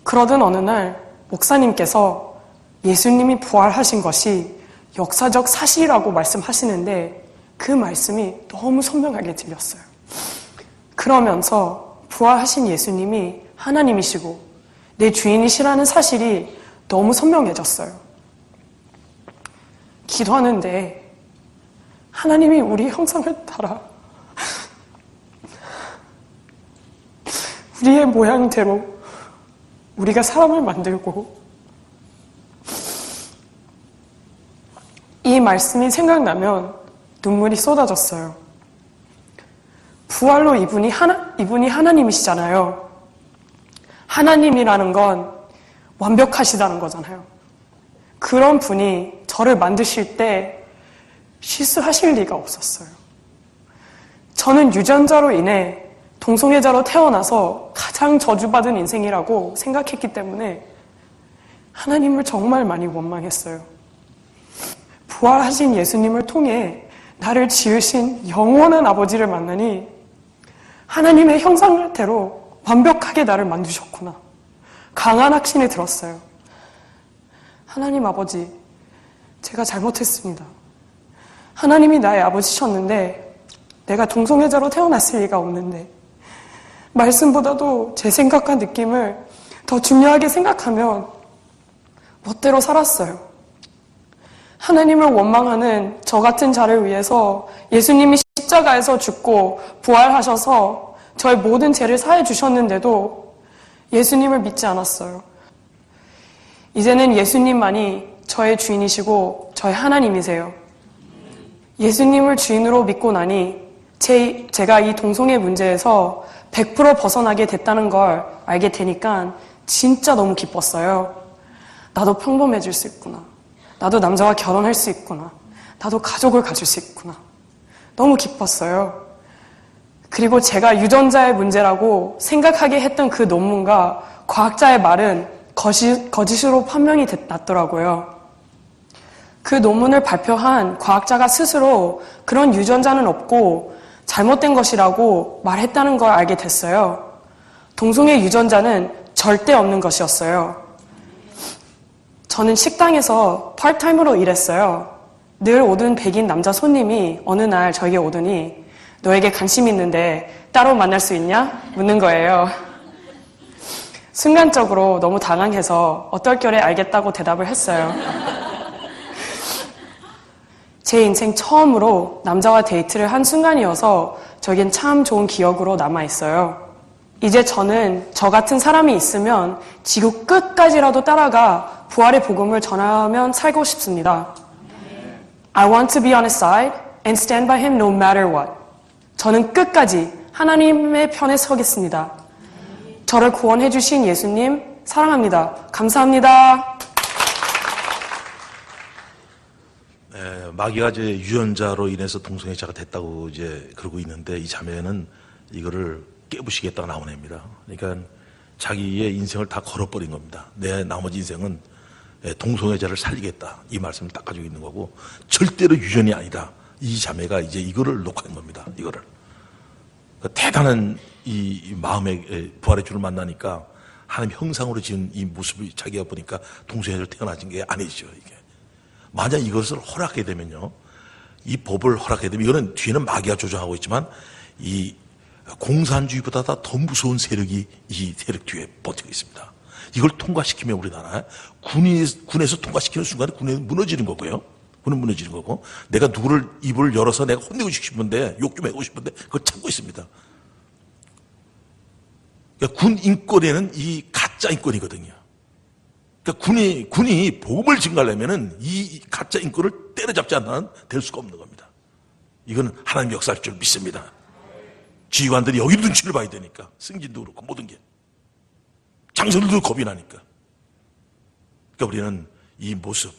그러던 어느 날 목사님께서 예수님이 부활하신 것이 역사적 사실이라고 말씀하시는데 그 말씀이 너무 선명하게 들렸어요. 그러면서 부활하신 예수님이 하나님이시고 내 주인이시라는 사실이 너무 선명해졌어요. 기도하는데 하나님이 우리 형상을 따라 우리의 모양대로 우리가 사람을 만들고 이 말씀이 생각나면 눈물이 쏟아졌어요. 부활로 이분이 하나님이시잖아요. 하나님이라는 건 완벽하시다는 거잖아요. 그런 분이 저를 만드실 때 실수하실 리가 없었어요. 저는 유전자로 인해 동성애자로 태어나서 가장 저주받은 인생이라고 생각했기 때문에 하나님을 정말 많이 원망했어요. 부활하신 예수님을 통해 나를 지으신 영원한 아버지를 만나니 하나님의 형상대로 완벽하게 나를 만드셨구나. 강한 확신이 들었어요. 하나님 아버지, 제가 잘못했습니다. 하나님이 나의 아버지셨는데 내가 동성애자로 태어났을 리가 없는데 말씀보다도 제 생각과 느낌을 더 중요하게 생각하면 멋대로 살았어요. 하나님을 원망하는 저 같은 자를 위해서 예수님이 십자가에서 죽고 부활하셔서 저의 모든 죄를 사해 주셨는데도 예수님을 믿지 않았어요. 이제는 예수님만이 저의 주인이시고 저의 하나님이세요. 예수님을 주인으로 믿고 나니 제가 이 동성애 문제에서 100% 벗어나게 됐다는 걸 알게 되니까 진짜 너무 기뻤어요. 나도 평범해질 수 있구나. 나도 남자와 결혼할 수 있구나. 나도 가족을 가질 수 있구나. 너무 기뻤어요. 그리고 제가 유전자의 문제라고 생각하게 했던 그 논문과 과학자의 말은 거짓으로 판명이 났더라고요. 그 논문을 발표한 과학자가 스스로 그런 유전자는 없고 잘못된 것이라고 말했다는 걸 알게 됐어요. 동성애 유전자는 절대 없는 것이었어요. 저는 식당에서 파트타임으로 일했어요. 늘 오던 백인 남자 손님이 어느 날 저에게 오더니 너에게 관심 있는데 따로 만날 수 있냐? 묻는 거예요. 순간적으로 너무 당황해서 어떨결에 알겠다고 대답을 했어요. 제 인생 처음으로 남자와 데이트를 한 순간이어서 저에겐 참 좋은 기억으로 남아있어요. 이제 저는 저 같은 사람이 있으면 지구 끝까지라도 따라가 부활의 복음을 전하며 살고 싶습니다. I want to be on his side and stand by him no matter what. 저는 끝까지 하나님의 편에 서겠습니다. 저를 구원해 주신 예수님, 사랑합니다. 감사합니다. 마귀가 이제 유전자로 인해서 동성애자가 됐다고 이제 그러고 있는데 이 자매는 이거를 깨부시겠다고 나온 애입니다. 그러니까 자기의 인생을 다 걸어버린 겁니다. 내 나머지 인생은 동성애자를 살리겠다. 이 말씀을 딱 가지고 있는 거고 절대로 유전이 아니다. 이 자매가 이제 이거를 녹화한 겁니다. 이거를. 대단한 이 마음의 부활의 주를 만나니까 하나님 형상으로 지은 이 모습을 자기가 보니까 동성애자로 태어나진 게 아니죠. 이게. 만약 이것을 허락하게 되면요. 이 법을 허락하게 되면 이거는 뒤에는 마귀가 조정하고 있지만 이 공산주의보다 더 무서운 세력이 이 세력 뒤에 버티고 있습니다. 이걸 통과시키면 우리나라 군에서 통과시키는 순간에 군이 무너지는 거고요. 군은 무너지는 거고 내가 누구를 입을 열어서 내가 혼내고 싶은데 욕 좀 해고 싶은데 그걸 참고 있습니다. 그러니까 군 인권에는 이 가짜 인권이거든요. 그러니까 군이 복음을 증가하려면은 이 가짜 인권을 때려잡지 않으면 될 수가 없는 겁니다. 이거는 하나님 역사할 줄 믿습니다. 지휘관들이 여기 눈치를 봐야 되니까 승진도 그렇고 모든 게 장성들도 겁이 나니까. 그러니까 우리는 이 모습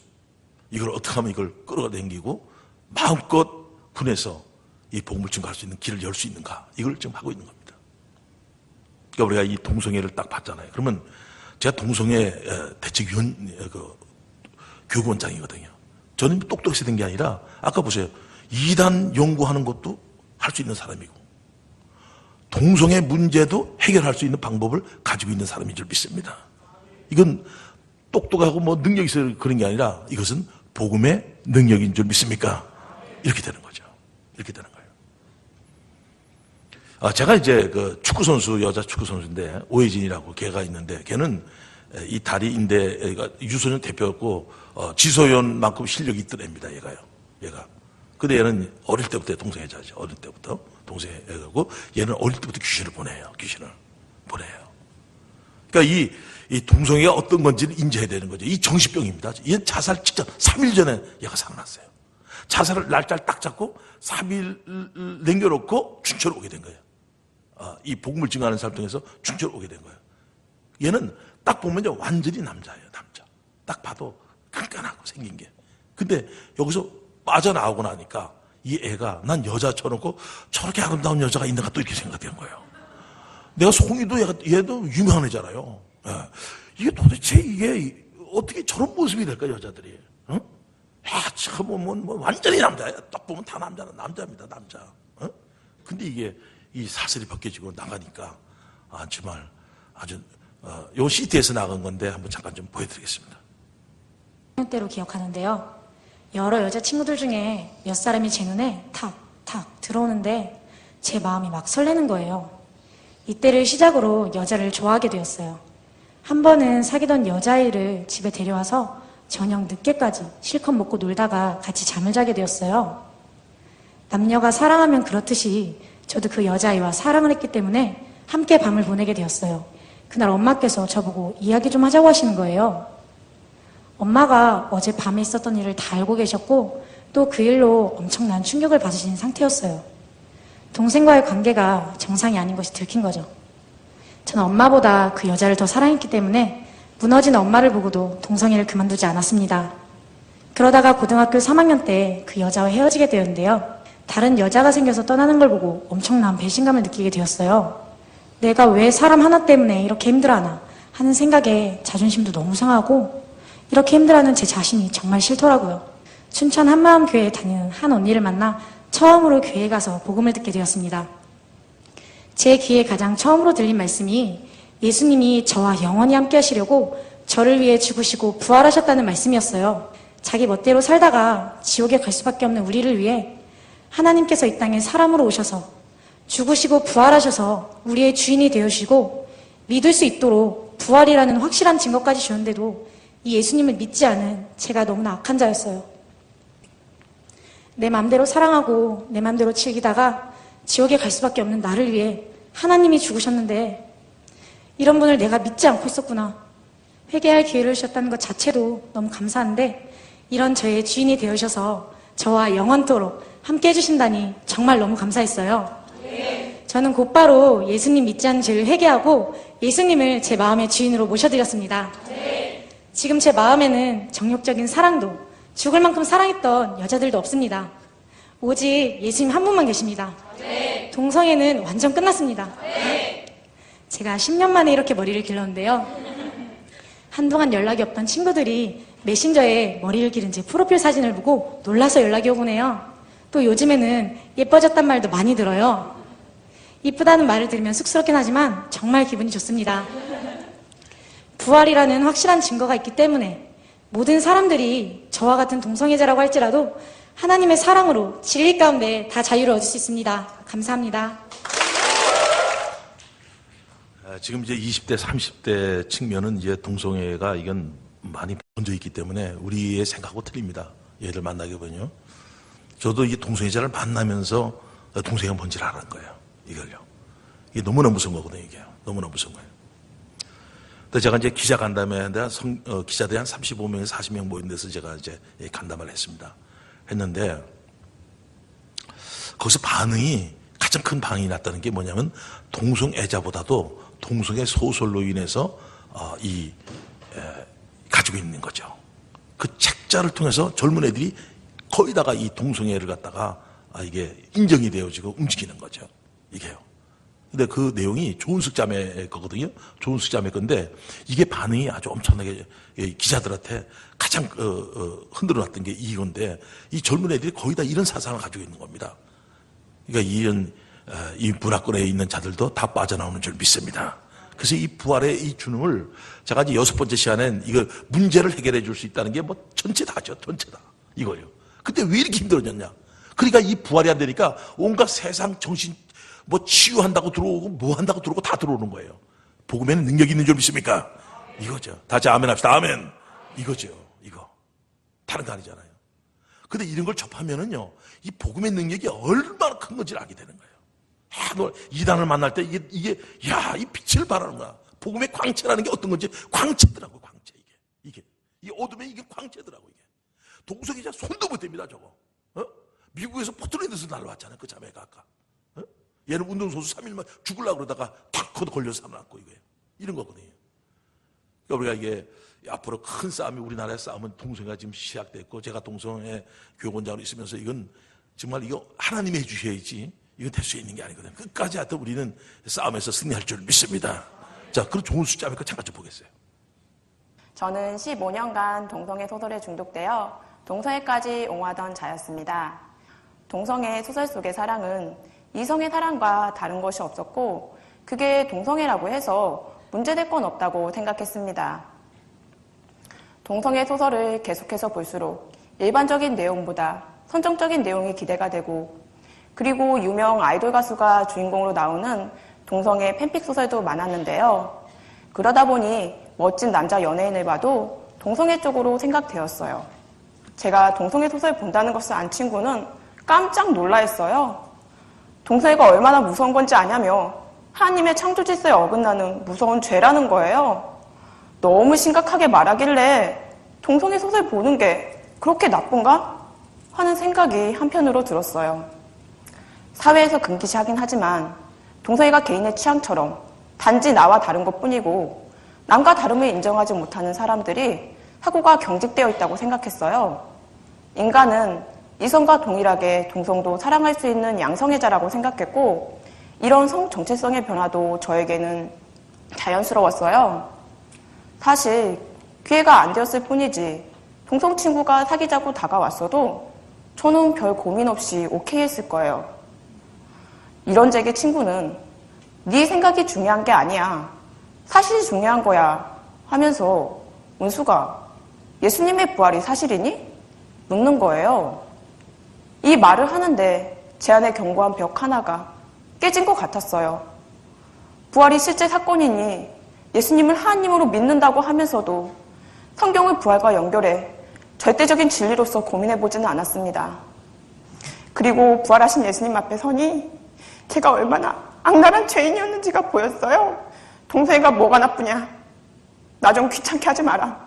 이걸 어떻게 하면 이걸 끌어당기고 마음껏 군에서 이 복음을 증가할 수 있는 길을 열 수 있는가 이걸 지금 하고 있는 겁니다. 그러니까 우리가 이 동성애를 딱 봤잖아요. 그러면 제가 동성애 대책위원 교육원장이거든요. 저는 똑똑해서 된 게 아니라 아까 보세요. 이단 연구하는 것도 할 수 있는 사람이고 동성애 문제도 해결할 수 있는 방법을 가지고 있는 사람인 줄 믿습니다. 이건 똑똑하고 뭐 능력이 있어서 그런 게 아니라 이것은 복음의 능력인 줄 믿습니까? 이렇게 되는 거죠. 이렇게 되는 거예요. 제가 이제 그 축구선수, 여자 축구선수인데 오혜진이라고 걔가 있는데 걔는 이 다리 인대가 유소년 대표였고 지소연만큼 실력이 있던 애입니다. 얘가. 근데 얘는 어릴 때부터 동성애자죠. 어릴 때부터 동성애자고 얘는 어릴 때부터 귀신을 보내요. 그러니까 이 동성애가 어떤 건지를 인지해야 되는 거죠. 이 정신병입니다. 얘는 자살 직전 3일 전에 얘가 살아났어요. 자살을 날짜를 딱 잡고 3일 남겨놓고 춘천을 오게 된 거예요. 이 복음을 증가하는 사람 통해서 춘천을 오게 된 거예요. 얘는 딱 보면 완전히 남자예요. 남자. 딱 봐도 깐깐하고 생긴 게. 근데 여기서 빠져나오고 나니까 이 애가 난 여자 쳐놓고 저렇게 아름다운 여자가 있는가 또 이렇게 생각된 거예요. 내가 송이도 얘도 유명한 애잖아요. 이게 도대체 이게 어떻게 저런 모습이 될까 여자들이? 응? 참 뭐 완전히 남자야. 딱 보면 다 남자입니다. 남자. 근데 이게 이 사슬이 벗겨지고 나가니까 정말 아주 요 CT에서 나간 건데 한번 잠깐 좀 보여드리겠습니다. 때로 기억하는데요. 여러 여자친구들 중에 몇 사람이 제 눈에 탁 들어오는데 제 마음이 막 설레는 거예요. 이때를 시작으로 여자를 좋아하게 되었어요. 한 번은 사귀던 여자아이를 집에 데려와서 저녁 늦게까지 실컷 먹고 놀다가 같이 잠을 자게 되었어요. 남녀가 사랑하면 그렇듯이 저도 그 여자아이와 사랑을 했기 때문에 함께 밤을 보내게 되었어요. 그날 엄마께서 저보고 이야기 좀 하자고 하시는 거예요. 엄마가 어제 밤에 있었던 일을 다 알고 계셨고 또 그 일로 엄청난 충격을 받으신 상태였어요. 동생과의 관계가 정상이 아닌 것이 들킨 거죠. 저는 엄마보다 그 여자를 더 사랑했기 때문에 무너진 엄마를 보고도 동성애를 그만두지 않았습니다. 그러다가 고등학교 3학년 때 그 여자와 헤어지게 되었는데요. 다른 여자가 생겨서 떠나는 걸 보고 엄청난 배신감을 느끼게 되었어요. 내가 왜 사람 하나 때문에 이렇게 힘들어하나 하는 생각에 자존심도 너무 상하고 이렇게 힘들어하는 제 자신이 정말 싫더라고요. 춘천 한마음교회에 다니는 한 언니를 만나 처음으로 교회에 가서 복음을 듣게 되었습니다. 제 귀에 가장 처음으로 들린 말씀이 예수님이 저와 영원히 함께 하시려고 저를 위해 죽으시고 부활하셨다는 말씀이었어요. 자기 멋대로 살다가 지옥에 갈 수밖에 없는 우리를 위해 하나님께서 이 땅에 사람으로 오셔서 죽으시고 부활하셔서 우리의 주인이 되어주시고 믿을 수 있도록 부활이라는 확실한 증거까지 주는데도 이 예수님을 믿지 않은 제가 너무나 악한 자였어요. 내 맘대로 사랑하고 내 맘대로 즐기다가 지옥에 갈 수밖에 없는 나를 위해 하나님이 죽으셨는데 이런 분을 내가 믿지 않고 있었구나. 회개할 기회를 주셨다는 것 자체도 너무 감사한데 이런 저의 주인이 되어주셔서 저와 영원토록 함께 해주신다니 정말 너무 감사했어요. 저는 곧바로 예수님 믿지 않는 죄를 회개하고 예수님을 제 마음의 주인으로 모셔드렸습니다. 지금 제 마음에는 정욕적인 사랑도 죽을 만큼 사랑했던 여자들도 없습니다. 오직 예수님 한 분만 계십니다. 동성애는 완전 끝났습니다. 제가 10년 만에 이렇게 머리를 길렀는데요. 한동안 연락이 없던 친구들이 메신저에 머리를 기른 제 프로필 사진을 보고 놀라서 연락이 오곤 해요. 또 요즘에는 예뻐졌단 말도 많이 들어요. 이쁘다는 말을 들으면 쑥스럽긴 하지만 정말 기분이 좋습니다. 부활이라는 확실한 증거가 있기 때문에 모든 사람들이 저와 같은 동성애자라고 할지라도 하나님의 사랑으로 진리 가운데 다 자유를 얻을 수 있습니다. 감사합니다. 지금 이제 20대, 30대 측면은 이제 동성애가 이건 많이 번져 있기 때문에 우리의 생각하고 틀립니다. 얘를 만나게 보면요. 저도 이 동성애자를 만나면서 동성애가 뭔지를 알았는 거예요. 이걸요. 이게 너무나 무서운 거거든요, 이게. 너무나 무서운 거예요. 근데 제가 이제 기자 간담회 기자들이 한 35명에서 40명 모인 데서 제가 이제 간담회를 했습니다. 했는데, 거기서 가장 큰 반응이 났다는 게 뭐냐면, 동성애자보다도 동성애 소설로 인해서, 가지고 있는 거죠. 그 책자를 통해서 젊은 애들이 거의다가 이 동성애를 갖다가, 이게 인정이 되어지고 움직이는 거죠. 이게요. 근데 그 내용이 조은숙 자매 거거든요. 조은숙 자매 건데 이게 반응이 아주 엄청나게 기자들한테 가장 흔들어 놨던 게 이건데 이 젊은 애들이 거의 다 이런 사상을 가지고 있는 겁니다. 그러니까 이 문화권에 있는 자들도 다 빠져나오는 줄 믿습니다. 그래서 이 부활의 이 준음을 제가 이제 6번째 시간엔 이거 문제를 해결해 줄 수 있다는 게 뭐 전체 다죠. 전체 다. 이거요. 근데 왜 이렇게 힘들어졌냐? 그러니까 이 부활이 안 되니까 온갖 세상 정신 뭐 치유한다고 들어오고 뭐 한다고 들어오고 다 들어오는 거예요. 복음에는 능력이 있는 줄 믿습니까? 이거죠. 다시 아멘 합시다. 아멘. 이거죠. 이거. 다른 거 아니잖아요. 근데 이런 걸 접하면은요, 이 복음의 능력이 얼마나 큰 건지를 알게 되는 거예요. 이단을 만날 때 이 빛을 발하는 거야. 복음의 광채라는 게 어떤 건지 광채더라고, 광채 이 어둠에 이게 광채더라고, 이게. 동성애자 손도 못 댑니다, 저거. 미국에서 포트랜드에서 날라왔잖아요, 그 자매가 아까. 얘는 운동선수 3일만 죽으려고 그러다가 탁 걸려서 살아났고, 이거예요. 이런 거거든요. 그러니까 우리가 이게 앞으로 큰 싸움이 우리나라의 싸움은 동성애가 지금 시작됐고, 제가 동성애 교육원장으로 있으면서 이건 정말 이거 하나님이 해주셔야지 이건 될 수 있는 게 아니거든요. 끝까지 하여튼 우리는 싸움에서 승리할 줄 믿습니다. 자, 그런 좋은 숫자면 잠깐 좀 보겠어요. 저는 15년간 동성애 소설에 중독되어 동성애까지 옹호하던 자였습니다. 동성애 소설 속의 사랑은 이성의 사랑과 다른 것이 없었고 그게 동성애라고 해서 문제될 건 없다고 생각했습니다. 동성애 소설을 계속해서 볼수록 일반적인 내용보다 선정적인 내용이 기대가 되고 그리고 유명 아이돌 가수가 주인공으로 나오는 동성애 팬픽 소설도 많았는데요. 그러다 보니 멋진 남자 연예인을 봐도 동성애 쪽으로 생각되었어요. 제가 동성애 소설 본다는 것을 안 친구는 깜짝 놀라했어요. 동성애가 얼마나 무서운 건지 아냐며 하나님의 창조 질서에 어긋나는 무서운 죄라는 거예요. 너무 심각하게 말하길래 동성애 소설 보는 게 그렇게 나쁜가? 하는 생각이 한편으로 들었어요. 사회에서 금기시하긴 하지만 동성애가 개인의 취향처럼 단지 나와 다른 것뿐이고 남과 다름을 인정하지 못하는 사람들이 사고가 경직되어 있다고 생각했어요. 인간은 이성과 동일하게 동성도 사랑할 수 있는 양성애자라고 생각했고 이런 성 정체성의 변화도 저에게는 자연스러웠어요. 사실 기회가 안 되었을 뿐이지 동성 친구가 사귀자고 다가왔어도 저는 별 고민 없이 오케이 했을 거예요. 이런 제게 친구는 네 생각이 중요한 게 아니야. 사실이 중요한 거야 하면서 은수가 예수님의 부활이 사실이니? 묻는 거예요. 이 말을 하는데 제 안에 견고한 벽 하나가 깨진 것 같았어요. 부활이 실제 사건이니 예수님을 하나님으로 믿는다고 하면서도 성경을 부활과 연결해 절대적인 진리로서 고민해보지는 않았습니다. 그리고 부활하신 예수님 앞에 서니 제가 얼마나 악랄한 죄인이었는지가 보였어요. 동성애가 뭐가 나쁘냐? 나 좀 귀찮게 하지 마라.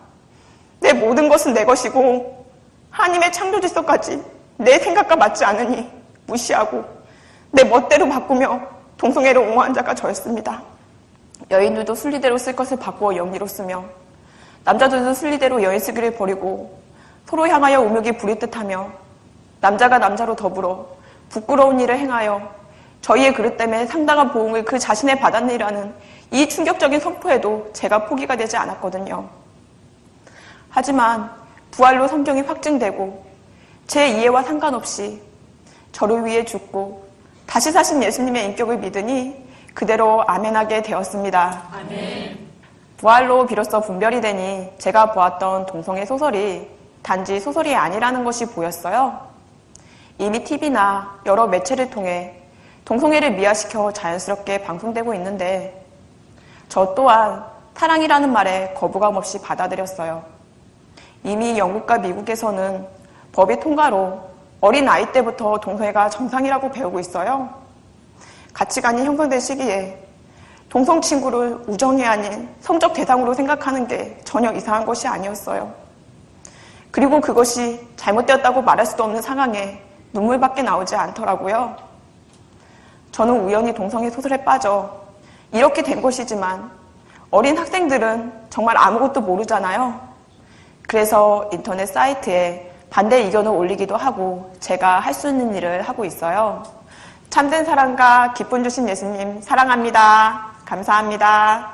내 모든 것은 내 것이고 하나님의 창조 질서까지 내 생각과 맞지 않으니 무시하고 내 멋대로 바꾸며 동성애를 옹호한 자가 저였습니다. 여인들도 순리대로 쓸 것을 바꾸어 영리로 쓰며 남자들도 순리대로 여인 쓰기를 버리고 서로 향하여 우욕이 부릴 듯하며 남자가 남자로 더불어 부끄러운 일을 행하여 저희의 그릇 때문에 상당한 보응을 그 자신에 받았느라는 이 충격적인 선포에도 제가 포기가 되지 않았거든요. 하지만 부활로 성경이 확증되고 제 이해와 상관없이 저를 위해 죽고 다시 사신 예수님의 인격을 믿으니 그대로 아멘하게 되었습니다. 아멘. 부활로 비로소 분별이 되니 제가 보았던 동성애 소설이 단지 소설이 아니라는 것이 보였어요. 이미 TV나 여러 매체를 통해 동성애를 미화시켜 자연스럽게 방송되고 있는데 저 또한 사랑이라는 말에 거부감 없이 받아들였어요. 이미 영국과 미국에서는 법의 통과로 어린 아이 때부터 동성애가 정상이라고 배우고 있어요. 가치관이 형성된 시기에 동성 친구를 우정이 아닌 성적 대상으로 생각하는 게 전혀 이상한 것이 아니었어요. 그리고 그것이 잘못되었다고 말할 수도 없는 상황에 눈물밖에 나오지 않더라고요. 저는 우연히 동성애 소설에 빠져 이렇게 된 것이지만 어린 학생들은 정말 아무것도 모르잖아요. 그래서 인터넷 사이트에 반대 의견을 올리기도 하고 제가 할 수 있는 일을 하고 있어요. 참된 사랑과 기쁨 주신 예수님 사랑합니다. 감사합니다.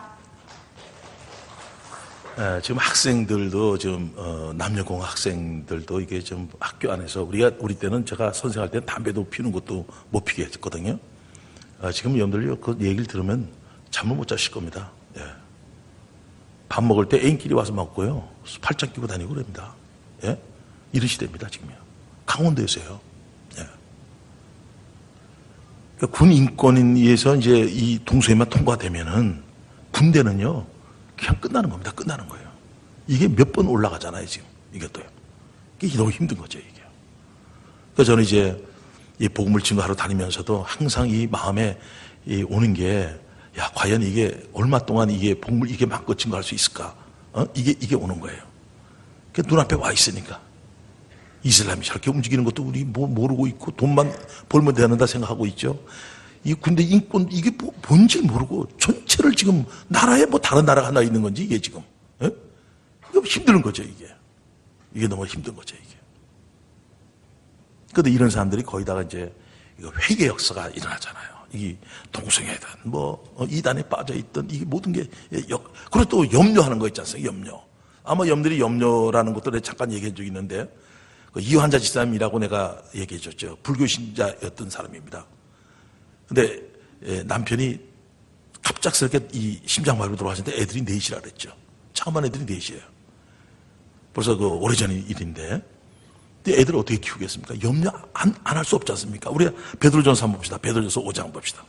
지금 학생들도 지금 남녀공학 학생들도 이게 좀 학교 안에서 우리 때는 제가 선생할 때는 담배도 피우는 것도 못 피게 했거든요. 지금 여러분들이 그 얘기를 들으면 잠을 못 자실 겁니다. 예. 밥 먹을 때 애인끼리 와서 먹고요. 팔짱 끼고 다니고 그럽니다. 예? 이런 시대입니다, 지금요. 강원도에서요. 예. 그러니까 군 인권에 의해서 이제 이 동성애만 통과되면은 군대는요, 그냥 끝나는 겁니다. 끝나는 거예요. 이게 몇 번 올라가잖아요, 지금. 이것도요. 이게 너무 힘든 거죠, 이게. 그래서 저는 이제 이 복음을 증거하러 다니면서도 항상 이 마음에 오는 게, 야, 과연 이게 얼마 동안 이게 복음을 이게 마음껏 증거할 수 있을까? 이게 오는 거예요. 그 눈앞에 와 있으니까. 이슬람이 저렇게 움직이는 것도 우리 뭐 모르고 있고 돈만 벌면 되는다 생각하고 있죠. 이 군대 인권 이게 뭔지 모르고 전체를 지금 나라에 뭐 다른 나라가 하나 있는 건지 이게 지금 이거 힘든 거죠 이게 너무 힘든 거죠 이게. 그런데 이런 사람들이 거의 다가 이제 이거 회개 역사가 일어나잖아요. 이 동성애든 뭐 이단에 빠져 있던 이게 모든 게 그리고 또 염려하는 거 있지 않습니까? 염려. 아마 여러분들이 염려라는 것도 내가 잠깐 얘기한 적이 있는데 그 이환자 집사님이라고 내가 얘기해 줬죠. 불교 신자였던 사람입니다. 근데 남편이 갑작스럽게 이 심장마비로 돌아가셨는데 애들이 넷이라 그랬죠. 처음한 애들이 넷이에요. 벌써 그 오래전 일인데. 근데 애들을 어떻게 키우겠습니까? 염려 안 할 수 없지 않습니까? 우리 베드로전서 한번 봅시다. 베드로전서 5장 봅시다.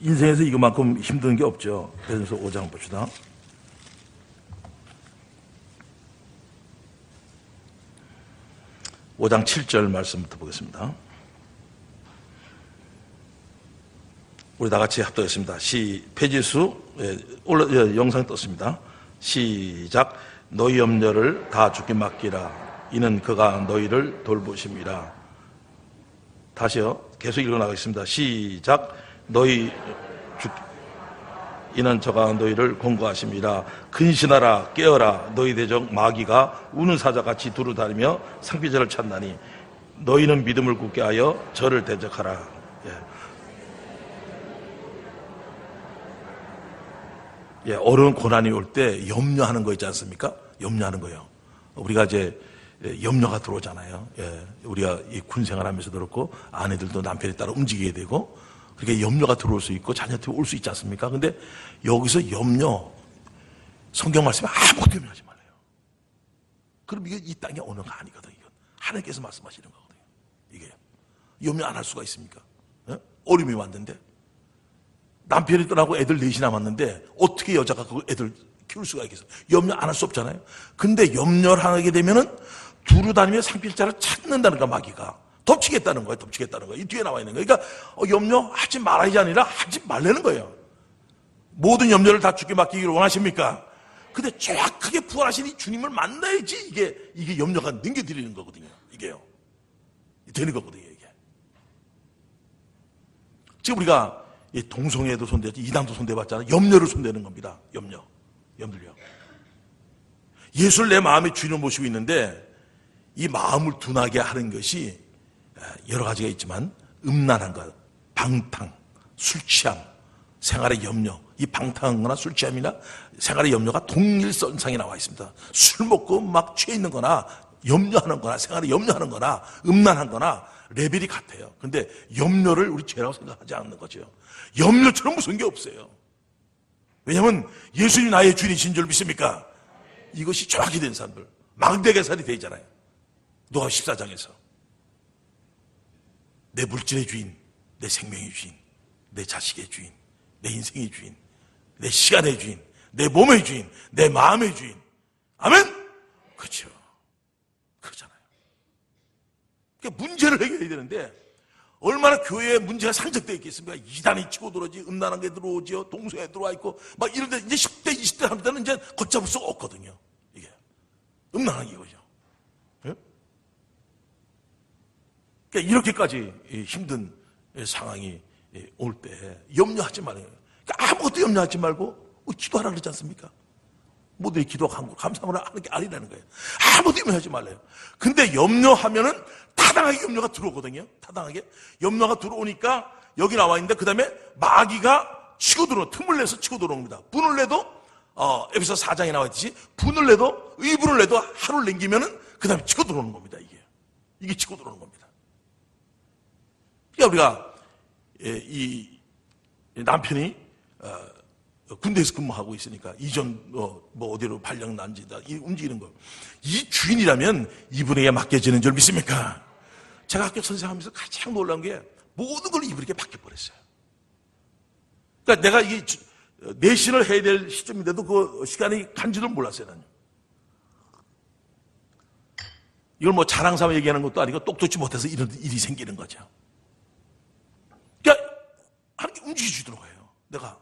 인생에서 이것만큼 힘든 게 없죠. 베드로전서 5장 봅시다. 5장 7절 말씀부터 보겠습니다. 우리 다 같이 합독했습니다. 페이지수 영상 떴습니다. 시작. 너희 염려를 다 주께 맡기라. 이는 그가 너희를 돌보심이라. 다시요. 계속 읽어나가겠습니다. 시작. 이는 저가 너희를 공고하심이라. 근신하라 깨어라. 너희 대적 마귀가 우는 사자같이 두루 다니며 상피자를 찾나니 너희는 믿음을 굳게 하여 저를 대적하라. 어려운 고난이 올 때 염려하는 거 있지 않습니까? 염려하는 거예요. 우리가 이제 염려가 들어오잖아요. 우리가 이 군생활 하면서도 그렇고 아내들도 남편에 따라 움직이게 되고 그렇게 염려가 들어올 수 있고 자녀한테 올 수 있지 않습니까? 근데 여기서 염려, 성경 말씀에 아무것도 염려하지 말아요. 그럼 이게 이 땅의 언어가 아니거든요. 하나님께서 말씀하시는 거거든요. 이게 염려 안 할 수가 있습니까? 어려움이 왔는데 남편이 떠나고 애들 넷이 남았는데 어떻게 여자가 그 애들 키울 수가 있겠어요? 염려 안 할 수 없잖아요. 근데 염려를 하게 되면은 두루 다니며 상필자를 찾는다는 거 마귀가. 덮치겠다는 거예요. 덮치겠다는 거예요. 이 뒤에 나와 있는 거예요. 그러니까 염려하지 말아야지 아니라 하지 말라는 거예요. 모든 염려를 다 주께 맡기기를 원하십니까? 근데 정확하게 부활하신 이 주님을 만나야지 이게 염려가 넘겨드리는 거거든요. 이게요. 되는 거거든요, 이게. 지금 우리가 이 동성애도 손대지, 이단도 손대봤잖아요. 염려를 손대는 겁니다. 염려요. 예수를 내 마음의 주인을 모시고 있는데 이 마음을 둔하게 하는 것이 여러 가지가 있지만 음란한 것, 방탕, 술 취함, 생활의 염려, 이 방탕하거나 술 취함이나 생활의 염려가 동일선상에 나와 있습니다. 술 먹고 막 취해 있는 거나 염려하는 거나 생활에 염려하는 거나 음란한 거나 레벨이 같아요. 근데 염려를 우리 죄라고 생각하지 않는 거죠. 염려처럼 무서운 게 없어요. 왜냐하면 예수님이 나의 주인이신 줄 믿습니까? 이것이 정확히 된 사람들, 망대개살이 되잖아요. 노아 14장에서 내 물질의 주인, 내 생명의 주인, 내 자식의 주인, 내 인생의 주인, 내 시간의 주인, 내 몸의 주인, 내 마음의 주인. 아멘? 그렇죠. 그렇잖아요. 그러니까 문제를 해결해야 되는데 얼마나 교회에 문제가 산적되어 있겠습니까? 이단이 치고 들어오지, 음란한 게 들어오지요, 동성애 들어와 있고 막 이런데 이제 10대, 20대 할 때는 이제 걷잡을 수가 없거든요. 이게 음란한 이거죠. 예? 그러니까 이렇게까지 힘든 상황이 올 때 염려하지 말아요. 그러니까 아무것도 염려하지 말고 기도하라 그러지 않습니까? 모두의 기도하고 감사하라 하는 게 아니라는 거예요. 아무것도 염려하지 말래요. 근데 염려하면은 타당하게 염려가 들어오거든요. 타당하게 염려가 들어오니까 여기 나와 있는데 그 다음에 마귀가 치고 들어오는, 틈을 내서 치고 들어옵니다. 분을 내도 에베소 4장에 나와 있듯이 분을 내도, 의분을 내도 하루를 남기면은 그 다음에 치고 들어오는 겁니다. 이게 치고 들어오는 겁니다. 그러니까 우리가 이 남편이 군대에서 근무하고 있으니까 이전 뭐 어디로 발령 난지다 움직이는 거, 이 주인이라면 이분에게 맡겨지는 줄 믿습니까? 제가 학교 선생하면서 가장 놀란 게 모든 걸 이분에게 맡겨버렸어요. 그러니까 내가 이게 내신을 해야 될 시점인데도 그 시간이 간지를 몰랐어요. 나는 이걸 뭐 자랑삼아 얘기하는 것도 아니고 똑똑지 못해서 이런 일이 생기는 거죠. 그러니까 하는 게 움직여주더라고요. 내가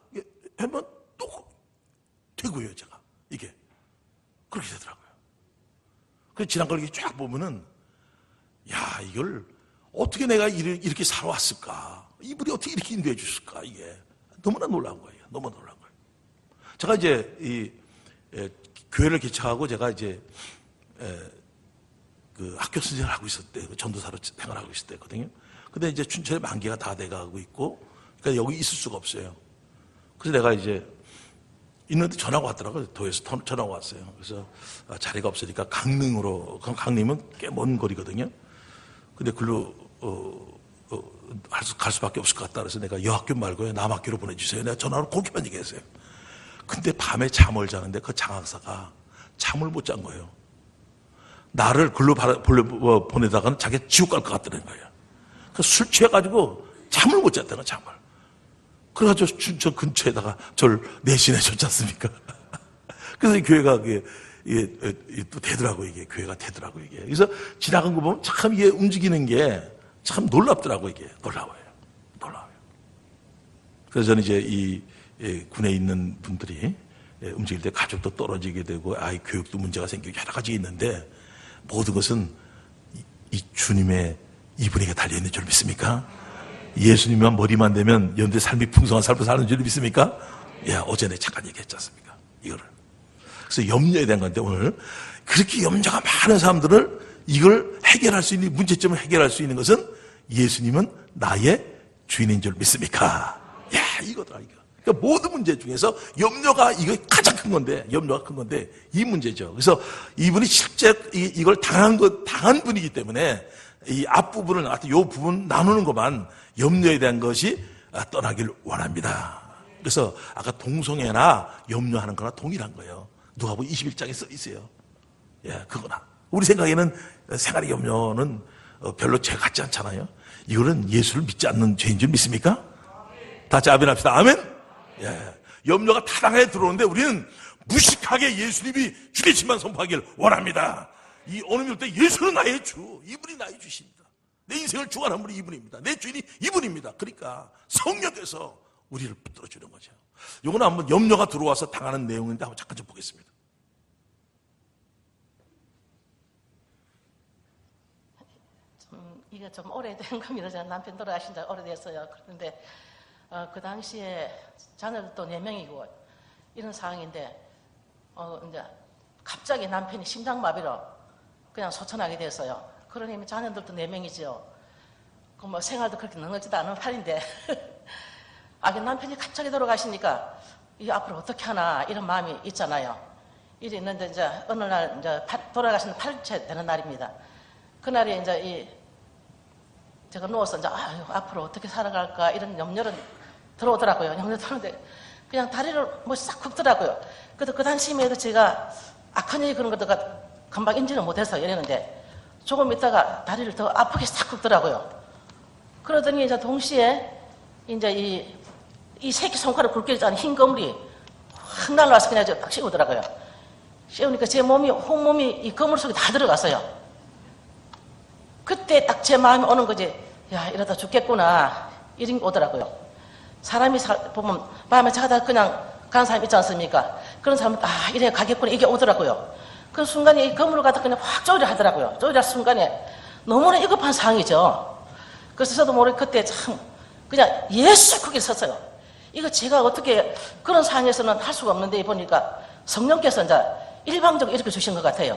하면 또 되고요, 제가. 이게. 그렇게 되더라고요. 그래서 지난 걸 이렇게 쫙 보면은, 야, 이걸 어떻게 내가 이렇게 살아왔을까? 이분이 어떻게 이렇게 인도해 주실까? 이게. 너무나 놀라운 거예요. 너무나 놀라운 거예요. 제가 이제 교회를 개척하고 제가 이제 그 학교 선생을 하고 있을 때, 전도사로 생활하고 있을 때거든요. 근데 이제 춘천에 만기가 다 돼가고 있고, 그러니까 여기 있을 수가 없어요. 그래서 내가 이제 있는데 전화가 왔더라고요. 도에서 전화가 왔어요. 그래서 자리가 없으니까 강릉으로, 강릉은 꽤 먼 거리거든요. 근데 글로 갈 수밖에 없을 것 같다. 그래서 내가 여학교 말고요, 남학교로 보내주세요. 내가 전화로 그렇게만 얘기했어요. 근데 밤에 잠을 자는데 그 장학사가 잠을 못 잔 거예요. 나를 글로 보내다가는 자기가 지옥 갈 것 같다는 거예요. 술 취해가지고 잠을 못 잤다는 거예요, 잠을. 그래가지고 춘천 근처에다가 저를 내신해 줬지 않습니까? 그래서 이 교회가 이게 또 되더라고요, 이게. 교회가 되더라고요, 이게. 그래서 지나간 거 보면 참 이게 움직이는 게 참 놀랍더라고요, 이게. 놀라워요. 그래서 저는 이제 이 군에 있는 분들이 움직일 때 가족도 떨어지게 되고 아이 교육도 문제가 생기고 여러 가지 있는데 모든 것은 이 주님의 이분에게 달려있는 줄 믿습니까? 예수님만 머리만 되면 연대 삶이 풍성한 삶을 사는 줄 믿습니까? 예, 어제 내가 잠깐 얘기했지 않습니까? 이거를. 그래서 염려에 대한 건데 오늘 그렇게 염려가 많은 사람들을 이걸 해결할 수 있는, 문제점을 해결할 수 있는 것은 예수님은 나의 주인인 줄 믿습니까? 야, 이거더라, 이거. 그러니까 모든 문제 중에서 염려가 이거 가장 큰 건데, 염려가 큰 건데 이 문제죠. 그래서 이분이 실제 이걸 당한 분이기 때문에 이 앞부분을, 요 부분 나누는 것만 염려에 대한 것이 떠나길 원합니다. 그래서 아까 동성애나 염려하는 거나 동일한 거예요. 누가복음 21장에 써 있어요. 예, 그거나. 우리 생각에는 생활의 염려는 별로 죄 같지 않잖아요. 이거는 예수를 믿지 않는 죄인 줄 믿습니까? 다 같이 아멘합시다. 아멘? 예. 염려가 타당하게 들어오는데 우리는 무식하게 예수님이 주되심만 선포하길 원합니다. 이 어느 날 때 예수는 나의 주, 이분이 나의 주십니다. 내 인생을 주관한 분이 이분입니다. 내 주인이 이분입니다. 그러니까 성령께서 우리를 붙들어주는 거죠. 이거는 한번 염려가 들어와서 당하는 내용인데 한번 잠깐 좀 보겠습니다. 이게 좀 오래된 겁니다. 제가 남편 돌아가신 지 오래됐어요. 그런데 그 당시에 자녀들도 4명이고 이런 상황인데 이제 갑자기 남편이 심장마비로 그냥 소천하게 됐어요. 그러니 자녀들도 4명이죠. 그 뭐 생활도 그렇게 넉넉지도 않은 판인데 남편이 갑자기 돌아가시니까 이 앞으로 어떻게 하나 이런 마음이 있잖아요. 일이 있는데 이제 어느 날 이제 돌아가신 8째 되는 날입니다. 그날이 이제 제가 누워서 이제 앞으로 어떻게 살아갈까 이런 염려는 들어오더라고요. 염려 들어오는데 그냥 다리를 뭐 싹 굽더라고요. 그래도 그 당시에도 제가 악한 얘기 그런 것도 금방 인지는 못해서 이랬는데 조금 있다가 다리를 더 아프게 싹 굽더라고요. 그러더니 이제 동시에 이제 이 새끼 손가락 굵게 있잖아요. 흰 거물이 확 날라와서 그냥 딱 씌우더라고요. 씌우니까 제 몸이, 온몸이 이 거물 속에 다 들어갔어요. 그때 딱 제 마음이 오는 거지. 야, 이러다 죽겠구나. 이런 게 오더라고요. 사람이 보면 마음에 자다 그냥 가는 사람 있지 않습니까? 그런 사람은 이래 가겠구나. 이게 오더라고요. 그 순간에 이 거물을 갖다 그냥 확 쪼이려 하더라고요. 쪼이려 순간에 너무나 위급한 상황이죠. 그래서 저도 모르게 그때 참 그냥 예수 크게 섰어요. 이거 제가 어떻게 그런 상황에서는 할 수가 없는데 보니까 성령께서 이제 일방적으로 이렇게 주신 것 같아요.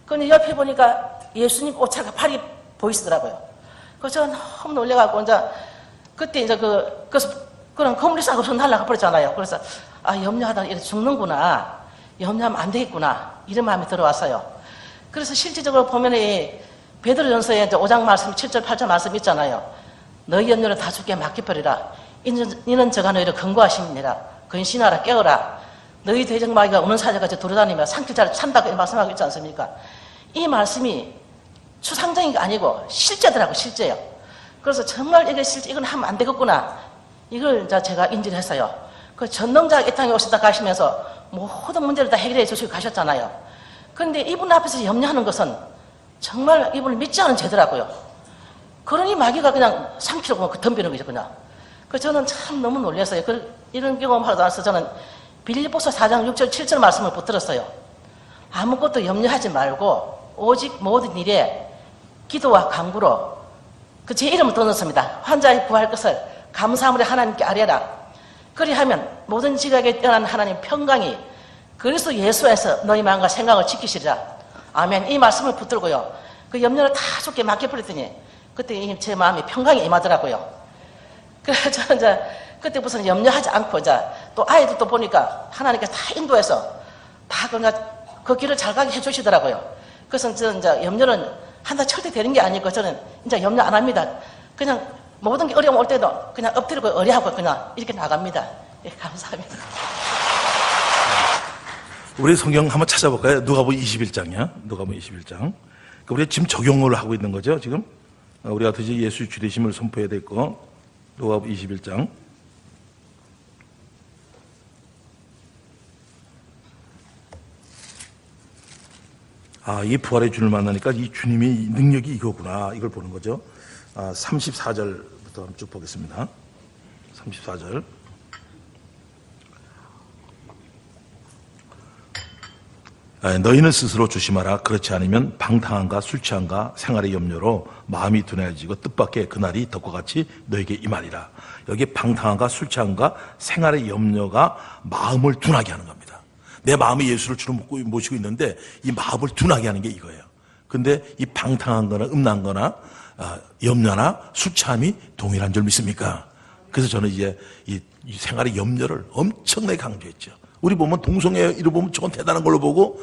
근데 옆에 보니까 예수님 옷차가 팔이 보이시더라고요. 그래서 제가 너무 놀래갖고 이제 그때 이제 그래서 그런 거물이 싹 없어 날아가 버렸잖아요. 그래서 염려하다가 이렇게 죽는구나. 염려하면 안 되겠구나. 이런 마음이 들어왔어요. 그래서 실질적으로 보면 베드로전서에 이제 5장 말씀, 7절, 8절 말씀 있잖아요. 너희 염려를 다 주께 맡겨버리라. 이는 저가 너희를 근고하심이니라. 근신하라 깨어라. 너희 대적마귀가 우는 사자같이 돌아다니며 산길자를 찬다고 이렇게 말씀하고 있지 않습니까? 이 말씀이 추상적인 게 아니고 실제더라고, 실제요. 그래서 정말 이게 실제 이건 하면 안 되겠구나. 이걸 이제 제가 인지를 했어요. 그 전능자가 이 땅에 오시다 가시면서 모든 문제를 다 해결해 주시고 가셨잖아요. 그런데 이분 앞에서 염려하는 것은 정말 이분을 믿지 않은 죄더라고요. 그러니 마귀가 그냥 삼키려고 덤비는 거죠, 그냥. 그래서 저는 참 너무 놀랐어요. 이런 경험하고 나서 저는 빌립보서 4장 6절 7절 말씀을 붙들었어요. 아무것도 염려하지 말고 오직 모든 일에 기도와 간구로 제 이름을 떠넣습니다. 환자의 구할 것을 감사함으로 하나님께 아뢰라. 그리하면 모든 지각에 떠난 하나님 평강이 그리스도 예수 안에서 너희 마음과 생각을 지키시리라. 아멘. 이 말씀을 붙들고요. 그 염려를 다 주께 맡겨버렸더니 그때 제 마음이 평강이 임하더라고요. 그래서 저는 이제 그때 무슨 염려하지 않고 이제 또 아이들도 보니까 하나님께서 다 인도해서 다 그 길을 잘 가게 해주시더라고요. 그래서 저는 이제 염려는 한다 절대 되는 게 아니고 저는 이제 염려 안 합니다. 그냥 모든 게 어려움 올 때도 그냥 엎드리고 의뢰하고 그냥 이렇게 나갑니다. 예, 감사합니다. 우리 성경 한번 찾아볼까요? 누가복음 21장이야. 누가복음 21장. 우리가 지금 적용을 하고 있는 거죠, 지금. 우리가 드디어 예수 주되심을 선포해야 되고. 누가복음 21장. 이 부활의 주를 만나니까 이 주님의 능력이 이거구나. 이걸 보는 거죠. 34절부터 쭉 보겠습니다. 34절. 너희는 스스로 조심하라. 그렇지 않으면 방탕함과 술 취함과 생활의 염려로 마음이 둔해지고 뜻밖의 그날이 덕과 같이 너에게 임하리라. 여기 방탕함과 술 취함과 생활의 염려가 마음을 둔하게 하는 겁니다. 내 마음이 예수를 주로 모시고 있는데 이 마음을 둔하게 하는 게 이거예요. 근데 이 방탕한 거나 음란 거나 염려나 술 취함이 동일한 줄 믿습니까? 그래서 저는 이제 이 생활의 염려를 엄청나게 강조했죠. 우리 보면 동성애 이를 보면 저건 대단한 걸로 보고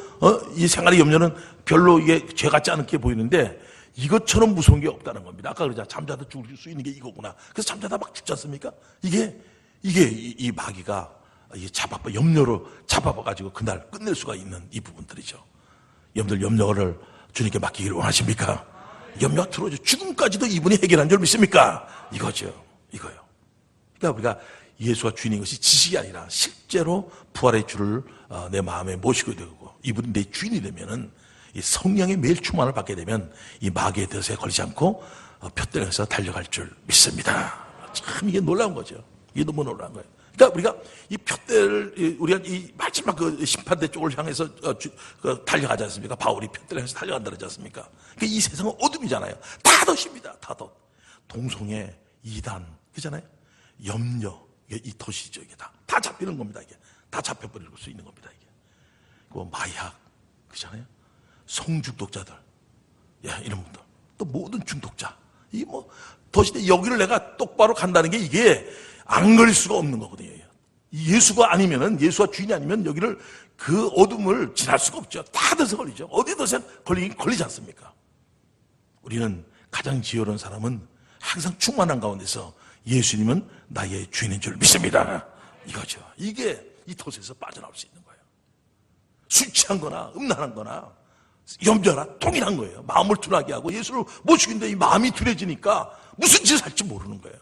이 생활의 염려는 별로 이게 죄 같지 않게 보이는데 이것처럼 무서운 게 없다는 겁니다. 아까 그러자 잠자다 죽을 수 있는 게 이거구나. 그래서 잠자다 막 죽지 않습니까? 이게 이 마귀가 염려로 잡아봐가지고 그날 끝낼 수가 있는 이 부분들이죠. 여러분들 염려를 주님께 맡기기를 원하십니까? 염려가 들어오죠. 죽음까지도 이분이 해결한 줄 믿습니까? 이거죠. 이거요. 그러니까 우리가 예수가 주인인 것이 지식이 아니라 실제로 부활의 주를 내 마음에 모시고 되고 이분이 내 주인이 되면은 이 성령의 매일 충만을 받게 되면 이 마귀의 뜻에 걸리지 않고 표대에서 달려갈 줄 믿습니다. 참 이게 놀라운 거죠. 이게 너무 놀라운 거예요. 그러니까 우리가 이 푯대를 우리가 이 마지막 그 심판대 쪽을 향해서 달려가지 않습니까? 바울이 푯대를 향해서 달려간다 그러지 않습니까? 그러니까 이 세상은 어둠이잖아요. 다 덫입니다. 다 덫. 동성애, 이단, 그잖아요. 염려, 이 덫이죠. 이게 다 잡히는 겁니다. 이게 다 잡혀버릴 수 있는 겁니다. 이게 그 마약, 그잖아요. 성중독자들, 이런 분들, 또 모든 중독자. 이 뭐 덫인데 여기를 내가 똑바로 간다는 게 이게 안 걸릴 수가 없는 거거든요. 예수가 아니면은, 예수가 주인이 아니면 여기를 그 어둠을 지날 수가 없죠. 다 덫에 걸리죠. 어디 덫에 걸리긴 걸리지 않습니까? 우리는 가장 지혜로운 사람은 항상 충만한 가운데서 예수님은 나의 주인인 줄 믿습니다. 이거죠. 이게 이 덫에서 빠져나올 수 있는 거예요. 술 취한 거나 음란한 거나 염려나 동일한 거예요. 마음을 둔하게 하고 예수를 못 죽인데 이 마음이 둔해지니까 무슨 짓을 할지 모르는 거예요.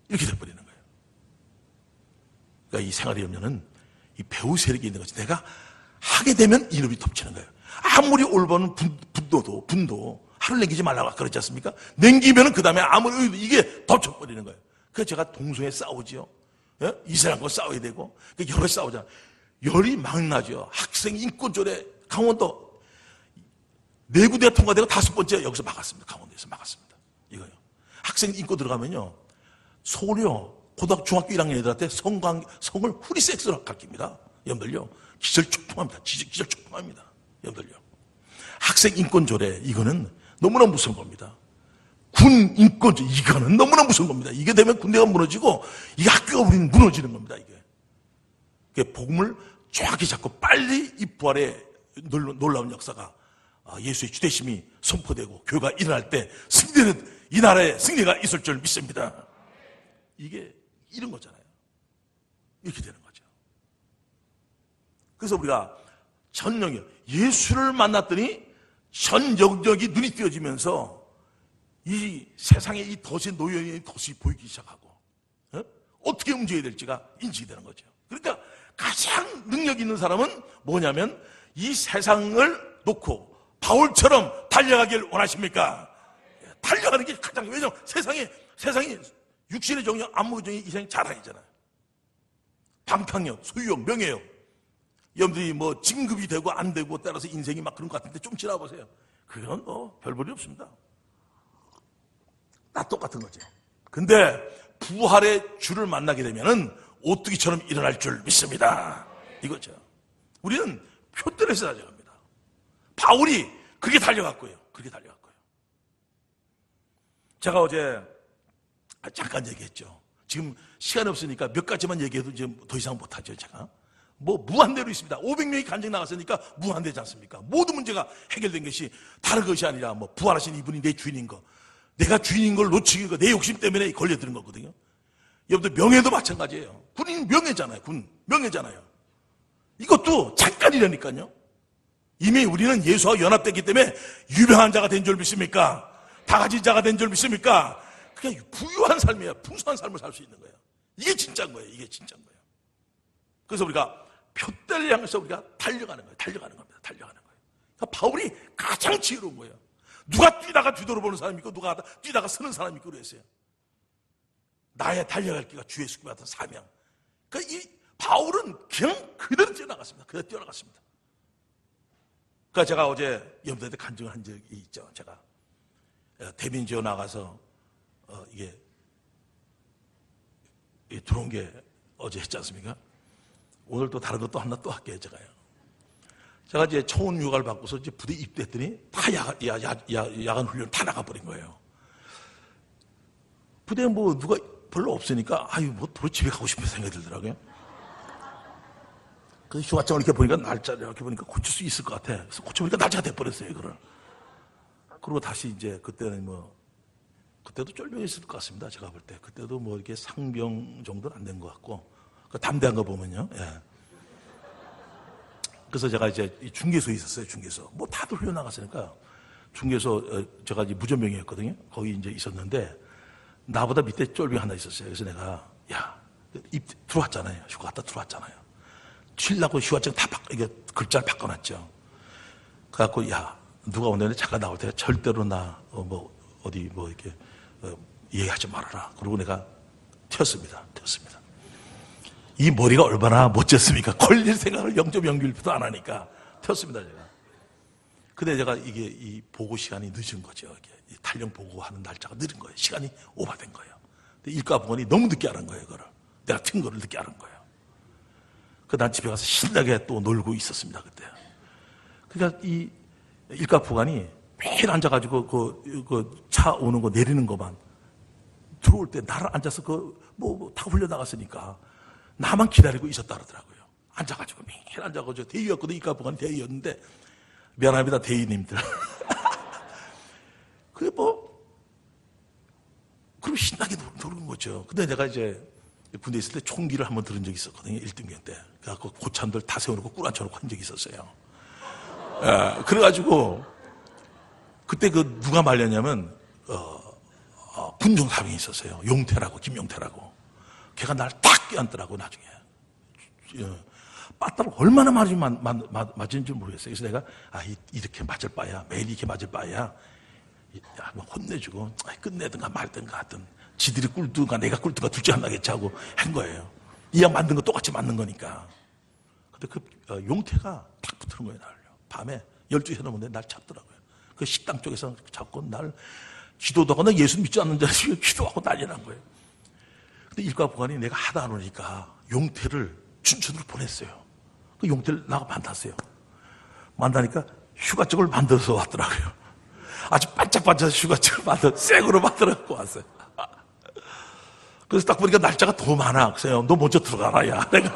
이렇게 돼버리는 거예요. 그러니까 이 생활의 염려는 이 배후 세력이 있는 거지. 내가 하게 되면 이놈이 덮치는 거예요. 아무리 올바른 분도 하루 남기지 말라고 그러지 않습니까? 남기면은 그 다음에 아무리 이게 덮쳐버리는 거예요. 그래서 제가 동성애 싸우지요. 이스라엘과 싸워야 되고 여러 가지 싸우잖아요. 열이 막 나죠. 학생 인권조례 강원도 내구대가 통과되고 5번째 여기서 막았습니다. 강원도에서 막았습니다. 이거요. 학생 인권 들어가면요. 서울요. 고등학교 중학교 1학년 애들한테 성을 후리섹스로 가르칩니다. 여러분들요. 기절촉풍합니다. 기절촉풍합니다. 여러분들요. 학생 인권조례 이거는 너무나 무서운 겁니다. 군 인권조례 이거는 너무나 무서운 겁니다. 이게 되면 군대가 무너지고 이게 학교가 우리는 무너지는 겁니다. 이게 복음을 정확히 잡고 빨리 이 부활의 놀라운 역사가 예수의 주대심이 선포되고 교회가 일어날 때 승리는 이 나라에 승리가 있을 줄 믿습니다. 이게 이런 거잖아요. 이렇게 되는 거죠. 그래서 우리가 전 영역 예수를 만났더니 전 영역이 눈이 띄어지면서 이 세상의 이 덫에 놓여 있는 덫이 보이기 시작하고 어떻게 움직여야 될지가 인식이 되는 거죠. 그러니까 가장 능력 있는 사람은 뭐냐면 이 세상을 놓고 바울처럼 달려가길 원하십니까? 달려가는 게 가장, 왜냐면 세상이 육신의 정령, 안목의 정령이 이 세상이 자랑이잖아요. 방탕력, 소유욕, 명예욕. 여러분들이 뭐 진급이 되고 안 되고 따라서 인생이 막 그런 것 같은데 좀 지나보세요. 그건 뭐 별볼이 없습니다. 다 똑같은 거죠. 근데 부활의 주를 만나게 되면은 오뚜기처럼 일어날 줄 믿습니다. 이거죠. 우리는 표대에서 달려갑니다. 바울이 그렇게 달려갔고요. 제가 어제 잠깐 얘기했죠. 지금 시간이 없으니까 몇 가지만 얘기해도 지금 더 이상 못하죠. 제가 뭐 무한대로 있습니다. 500명이 간증 나갔으니까 무한대지 않습니까? 모든 문제가 해결된 것이 다른 것이 아니라 뭐 부활하신 이분이 내 주인인 거, 내가 주인인 걸 놓치는 거, 내 욕심 때문에 걸려드는 거거든요. 여러분들 명예도 마찬가지예요. 군인 명예잖아요. 명예잖아요. 이것도 잠깐이라니까요. 이미 우리는 예수와 연합됐기 때문에 유명한 자가 된 줄 믿습니까? 다 가진 자가 된 줄 믿습니까? 그냥 부유한 삶이에요. 풍성한 삶을 살 수 있는 거예요. 이게 진짜인 거예요. 이게 진짜인 거예요. 그래서 우리가 표대를 향해서 우리가 달려가는 거예요. 달려가는 겁니다. 그러니까 바울이 가장 지혜로운 거예요. 누가 뛰다가 뒤돌아보는 사람이 있고 누가 뛰다가 서는 사람이 있고 그랬어요. 나의 달려갈 길가 주 예수께 받은 사명. 그러니까 이 바울은 그냥 그대로 뛰어나갔습니다. 그러니까 제가 어제 여러분들한테 간증을 한 적이 있죠. 제가 대민지어 나가서 이게 들어온 게 어제 했지 않습니까? 오늘 또 다른 것도 하나 또 할게요. 제가 이제 청원 휴가를 받고서 이제 부대 입대했더니 다 야간 훈련 다 나가버린 거예요. 부대에 뭐 누가 별로 없으니까 뭐 도로 집에 가고 싶은 생각이 들더라고요. 그 휴가장을 이렇게 보니까 날짜를 이렇게 보니까 고칠 수 있을 것 같아. 그래서 고쳐보니까 날짜가 돼버렸어요, 이거를. 그리고 다시 이제 그때는 그때도 쫄병했을 것 같습니다. 제가 볼 때. 그때도 뭐 이렇게 상병 정도는 안 된 것 같고. 그 담대한 거 보면요. 예. 그래서 제가 이제 중계소에 있었어요, 중계소. 뭐 다들 훈련 나갔으니까. 중계소, 제가 이제 무전병이었거든요. 거기 이제 있었는데, 나보다 밑에 쫄병 하나 있었어요. 그래서 내가, 들어왔잖아요. 휴가 갔다 들어왔잖아요. 칠라고 휴가증 다 이게 글자를 바꿔놨죠. 그래갖고, 누가 오는데 잠깐 나올 때 절대로 어디 이렇게, 얘기하지 말아라. 그리고 내가 튀었습니다. 이 머리가 얼마나 멋졌습니까? 걸릴 생각을 0.01%도 안 하니까 튀었습니다, 제가. 근데 제가 이게 이 보고 시간이 늦은 거죠. 이게 탄력 보고하는 날짜가 늦은 거예요. 시간이 오버된 거예요. 근데 일가부관이 너무 늦게 하는 거예요, 그거를. 내가 튼 거를 늦게 하는 거예요. 난 집에 가서 신나게 또 놀고 있었습니다, 그때. 그러니까 이 일가부관이 매일 앉아가지고 그 차 오는 거 내리는 거만 들어올 때 나를 앉아서 다 훈련 나갔으니까 나만 기다리고 있었다 그러더라고요. 앉아가지고 매일 앉아가지고 대위였거든. 일가부관 대위였는데 미안합니다, 대위님들. 그게 그럼 신나게 노는 거죠. 근데 내가 이제 군대 있을 때 총기를 한번 들은 적이 있었거든요. 1등병 때. 그래갖고 고참들 다 세워놓고 꿀 앉혀놓고 한 적이 있었어요. 그래가지고 그때 누가 말렸냐면 군종사병이 있었어요. 용태라고, 김용태라고. 걔가 날 딱 껴안더라고, 나중에. 빠따를 얼마나 많이 맞은지 모르겠어요. 그래서 내가, 이렇게 맞을 바야, 매일 이렇게 맞을 바야, 혼내주고, 끝내든가 말든가 하든, 지들이 꿀든가 내가 꿀든가 둘째 안 나겠지 하고 한 거예요. 이왕 만든 거 똑같이 맞는 거니까. 근데 용태가 딱 붙는 거예요, 날요. 밤에 12시에 넘었는데 날 잡더라고요. 그 식당 쪽에서 잡고 날 기도도 하고, 나 예수 믿지 않는 자식이 기도하고 난리 난 거예요. 근데 일가부관이 내가 하다 안 오니까 용태를 춘천으로 보냈어요. 그 용태를 나가 만났어요. 만나니까 휴가증을 만들어서 왔더라고요. 아주 반짝반짝 휴가증을 생으로 만들어갖고 왔어요. 그래서 딱 보니까 날짜가 더 많아. 그래서 너 먼저 들어가라, 야. 내가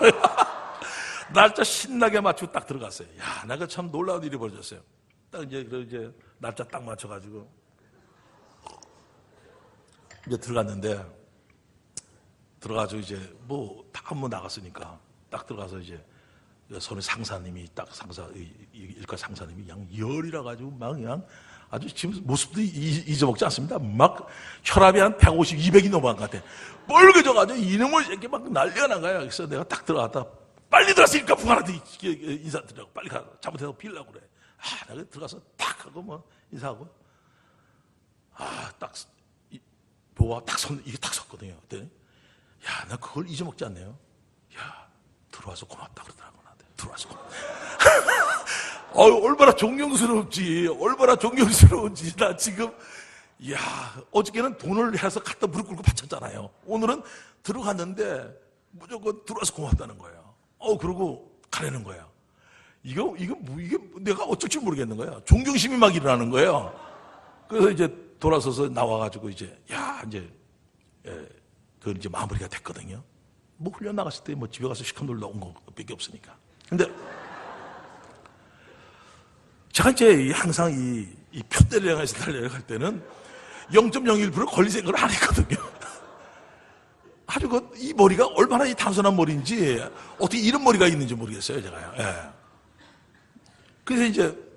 날짜 신나게 맞추고 딱 들어갔어요. 야, 내가 참 놀라운 일이 벌어졌어요. 딱 이제 날짜 딱 맞춰가지고 이제 들어갔는데, 들어가서 이제 다 한 번 나갔으니까 딱 들어가서 이제 선의 상사님이 일가 상사님이 그냥 열이라 가지고 막 그냥 아주 지금 모습도 잊어먹지 않습니다. 막 혈압이 한 150, 200이 넘어간 것 같아. 뻘개져가지고 이놈을 이렇게 막 난리가 난 거야. 그래서 내가 딱 들어갔다. 빨리 들어가서 일가 부관한테 인사드리라고. 빨리 가. 잘못해서 빌려고 그래. 내가 들어가서 탁 하고 인사하고. 딱 보아 딱 이게 딱 섰거든요. 그때 야, 나 그걸 잊어먹지 않네요. 야, 들어와서 고맙다 그러더라고, 나한테. 들어와서 고맙다. 얼마나 존경스러운지, 얼마나 존경스러운지. 나 지금, 야, 어저께는 돈을 해서 갖다 무릎 꿇고 바쳤잖아요. 오늘은 들어갔는데 무조건 들어와서 고맙다는 거예요. 그러고 가려는 거예요. 이게 내가 어쩔 줄 모르겠는 거예요. 존경심이 막 일어나는 거예요. 그래서 이제 돌아서서 나와가지고 이제, 그건 이제 마무리가 됐거든요. 훈련 나갔을 때 집에 가서 시커 놀다 온 것밖에 없으니까. 근데 제가 이제 항상 이 편대를 향해서 달려갈 때는 0.01% 걸릴 생각을 안 했거든요. 아주 이 머리가 얼마나 이 단순한 머리인지 어떻게 이런 머리가 있는지 모르겠어요, 제가요. 예. 그래서 이제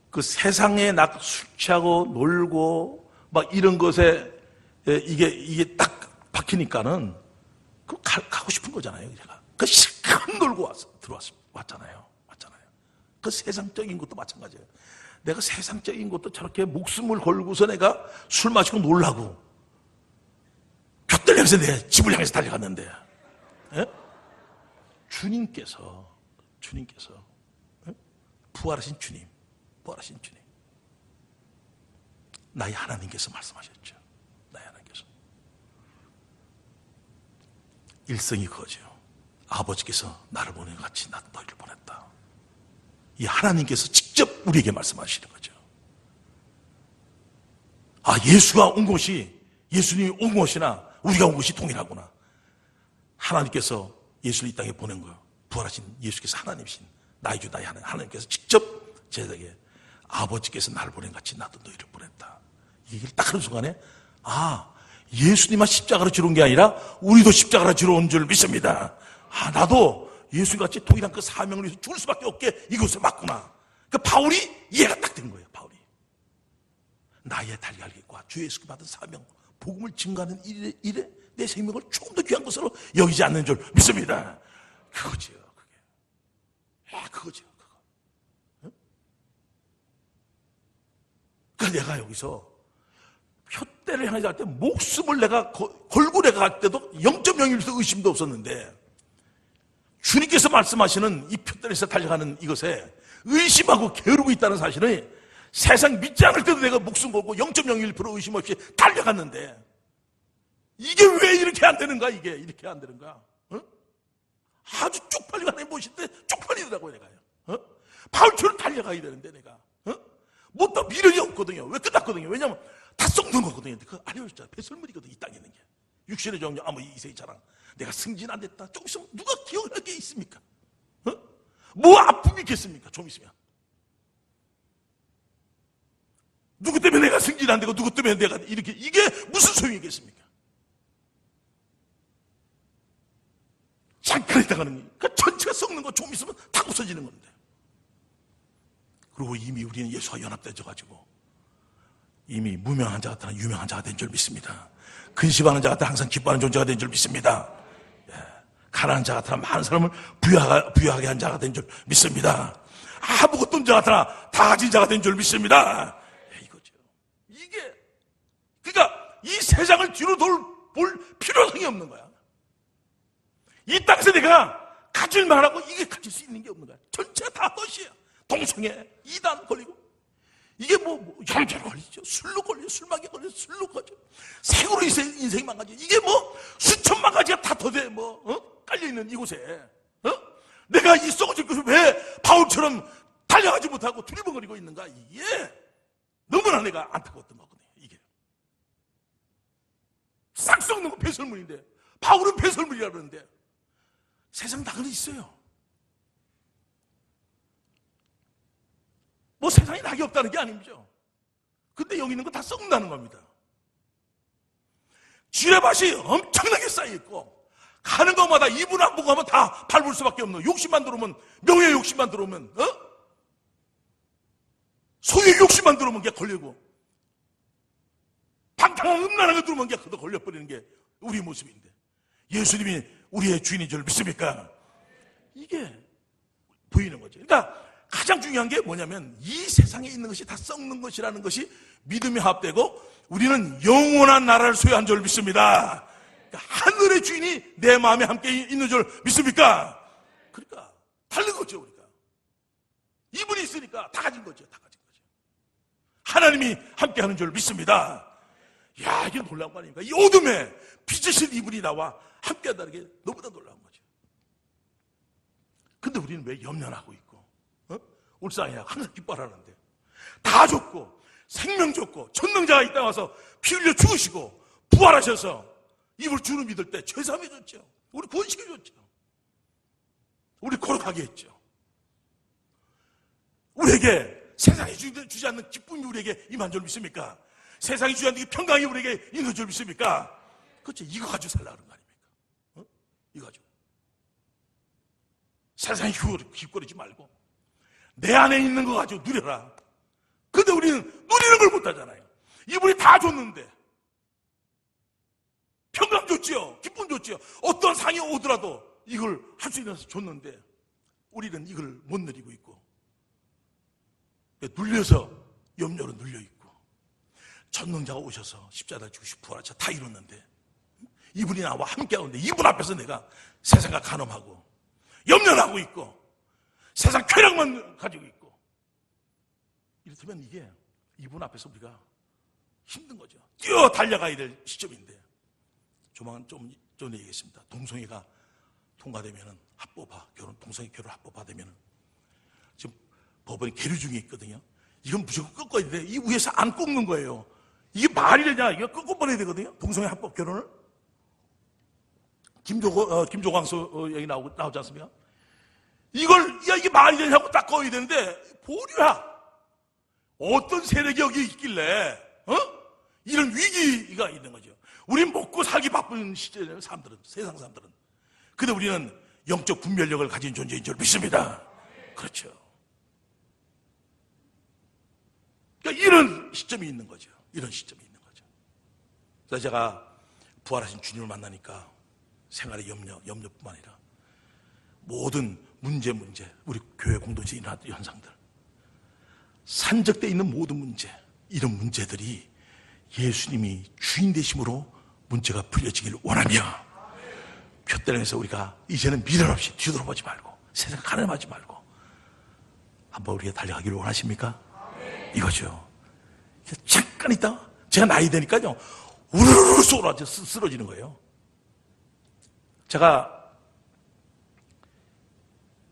그 세상에 술 취하고 놀고 막 이런 것에 이게 딱 박히니까는 가고 싶은 거잖아요, 제가. 실컷 놀고 왔잖아요. 그 세상적인 것도 마찬가지예요. 내가 세상적인 것도 저렇게 목숨을 걸고서 내가 술 마시고 놀라고 곁들 향해서 내 집을 향해서 달려갔는데, 예? 주님께서 예? 부활하신 주님, 나의 하나님께서 말씀하셨죠. 나의 하나님께서 일성이 그거죠. 아버지께서 나를 보낸 것 같이 나도 너희를 보냈다. 이 하나님께서 직접 우리에게 말씀하시는 거죠. 예수가 온 것이, 예수님이 온 것이나 우리가 온 것이 동일하구나. 하나님께서 예수를 이 땅에 보낸 거예요. 부활하신 예수께서 하나님이신 나의 주 나의 하나님께서 직접 제자에게 아버지께서 나를 보낸 것 같이 나도 너희를 보냈다. 이 얘기를 딱 하는 순간에 예수님만 십자가로 지러 온 게 아니라 우리도 십자가로 지러 온 줄 믿습니다. 나도 예수님같이 동일한 그 사명을 위해서 죽을 수밖에 없게 이것을 맞구나. 그 바울이 이해가 딱 된 거예요. 바울이 나의 달걀과 주 예수께 받은 사명, 복음을 증거하는 일에 내 생명을 조금 더 귀한 것으로 여기지 않는 줄 믿습니다. 그거지요. 그거지요. 그러니까 내가 여기서 표대를 향해 갈 때 목숨을 내가 걸고 내가 갈 때도 0.01도 의심도 없었는데 주님께서 말씀하시는 이 표대에서 달려가는 이것에 의심하고 게으르고 있다는 사실은 세상 믿지 않을 때도 내가 목숨 걸고 0.01% 의심 없이 달려갔는데 이게 왜 이렇게 안 되는가? 이게 이렇게 안 되는가? 어? 아주 쪽팔리가는 무엇인데 쪽팔리더라고요 내가요. 어? 바울처럼 달려가야 되는데 내가 뭐 또 미련이 없거든요. 왜 끝났거든요? 왜냐면 다 썩는 거거든요. 그 알려줬잖아. 배설물이거든 이 땅에 있는 게. 육신의 정령 아무 이세의 자랑. 내가 승진 안 됐다. 좀 있으면 누가 기억할 게 있습니까? 뭐 아픔이 있겠습니까? 좀 있으면. 누구 때문에 내가 승진 안 되고 누구 때문에 내가 이렇게 이게 무슨 소용이겠습니까? 잠깐 있다가는 그러니까 전체가 썩는 거 좀 있으면 다 부서지는 건데. 그리고 이미 우리는 예수와 연합되어 가지고 이미 무명한 자 같으나 유명한 자가 된 줄 믿습니다. 근심하는 자 같으나 항상 기뻐하는 존재가 된 줄 믿습니다. 가난한 자 같으나 많은 사람을 부유하게 한 자가 된 줄 믿습니다. 아무것도 없는 자 같으나 다 가진 자가 된 줄 믿습니다. 이거죠. 이게 그러니까 이 세상을 뒤로 볼 필요성이 없는 거야. 이 땅에서 내가 가질 만하고 이게 가질 수 있는 게 없는 거야. 전체가 다 것이야. 동성애, 이단 걸리고 이게 혈자로 걸리죠. 술로 걸려, 술마개 걸려, 술로 걸려. 색으로 인생이 망가져. 이게 수천만 가지가 다 더대 깔려있는 이곳에 내가 이 썩어질 것을 왜 바울처럼 달려가지 못하고 두리번거리고 있는가? 이게 너무나 내가 안타까웠던 거거든요. 이게 싹 썩는 거 배설물인데 바울은 배설물이라 그러는데 세상 다 그래 있어요. 세상에 낙이 없다는 게 아니죠. 근데 여기 있는 거 다 썩는다는 겁니다. 지뢰밭이 엄청나게 쌓여있고 가는 것마다 이분 안 보고 하면 다 밟을 수밖에 없는 욕심만 들어오면 명예 욕심만 들어오면 소유의 욕심만 들어오면 그게 걸리고 방탕한 음란한 거 들어오면 그게 걸려버리는 게 우리의 모습인데 예수님이 우리의 주인인 줄 믿습니까? 이게 보이는 거죠. 그러니까 가장 중요한 게 뭐냐면 이 세상에 있는 것이 다 썩는 것이라는 것이 믿음이 합되고 우리는 영원한 나라를 소유한 줄 믿습니다. 그러니까 하늘의 주인이 내 마음에 함께 있는 줄 믿습니까? 그러니까 다른 거죠. 우리가 이분이 있으니까 다 가진 거죠. 다 가진 거죠. 하나님이 함께 하는 줄 믿습니다. 야, 이게 놀라운 거 아닙니까? 이 어둠에 빛이신 이분이 나와 함께 한다는 게 너무나 놀라운 거죠. 근데 우리는 왜 염려하고 있고 울상이야 항상 기뻐하라는데 다 줬고 생명 줬고 전능자가 이 땅에 와서 피 흘려 죽으시고 부활하셔서 입을 주는 믿을 때 죄사함해 줬죠. 우리 구원시켜 줬죠. 우리 거룩하게 했죠. 우리에게 세상이 주지 않는 기쁨이 우리에게 임한 줄 믿습니까? 세상이 주지 않는 평강이 우리에게 있는 줄 믿습니까? 그렇죠. 이거 가지고 살라 그런 거 아닙니까? 이거 가지고 세상에 기꺼리지 말고 내 안에 있는 거 가지고 누려라. 근데 우리는 누리는 걸 못하잖아요. 이분이 다 줬는데 평강 줬지요. 기쁨 줬지요. 어떤 상이 오더라도 이걸 할 수 있어서 줬는데 우리는 이걸 못 누리고 있고 눌려서 염려로 눌려있고 전능자가 오셔서 십자가 죽으시고 부활하셔서 다 이뤘는데 이분이 나와 함께 하는데 이분 앞에서 내가 세상과 간음하고 염려하고 있고 세상 쾌락만 가지고 있고 이렇다면 이게 이분 앞에서 우리가 힘든 거죠. 뛰어 달려가야 될 시점인데 조만간 좀 얘기했습니다. 동성애가 통과되면은 합법화 결혼 동성애 결혼 합법화되면은 지금 법원이 계류 중에 있거든요. 이건 무조건 꺾어야 돼. 이 위에서 안 꺾는 거예요. 이게 말이 되냐? 이거 꺾어버려야 되거든요. 동성애 합법 결혼을 김조광수 여기 나오지 않습니까? 이게 말이 되냐고 딱 꺼야 되는데, 보류야. 어떤 세력이 여기 있길래, 이런 위기가 있는 거죠. 우린 먹고 살기 바쁜 시절이에요, 사람들은, 세상 사람들은. 근데 우리는 영적 분별력을 가진 존재인 줄 믿습니다. 그렇죠. 그러니까 이런 시점이 있는 거죠. 이런 시점이 있는 거죠. 그래서 제가 부활하신 주님을 만나니까 생활의 염려뿐만 아니라 모든 문제, 우리 교회 공동체에 일어났던 현상들, 산적되어 있는 모든 문제, 이런 문제들이 예수님이 주인 되심으로 문제가 풀려지길 원하며 푯대령에서 우리가 이제는 미련 없이 뒤돌아보지 말고 세상 가늠하지 말고 한번 우리가 달려가기를 원하십니까? 이거죠. 잠깐 있다가 제가 나이 되니까요 우르르 쏟아져 쓰러지는 거예요. 제가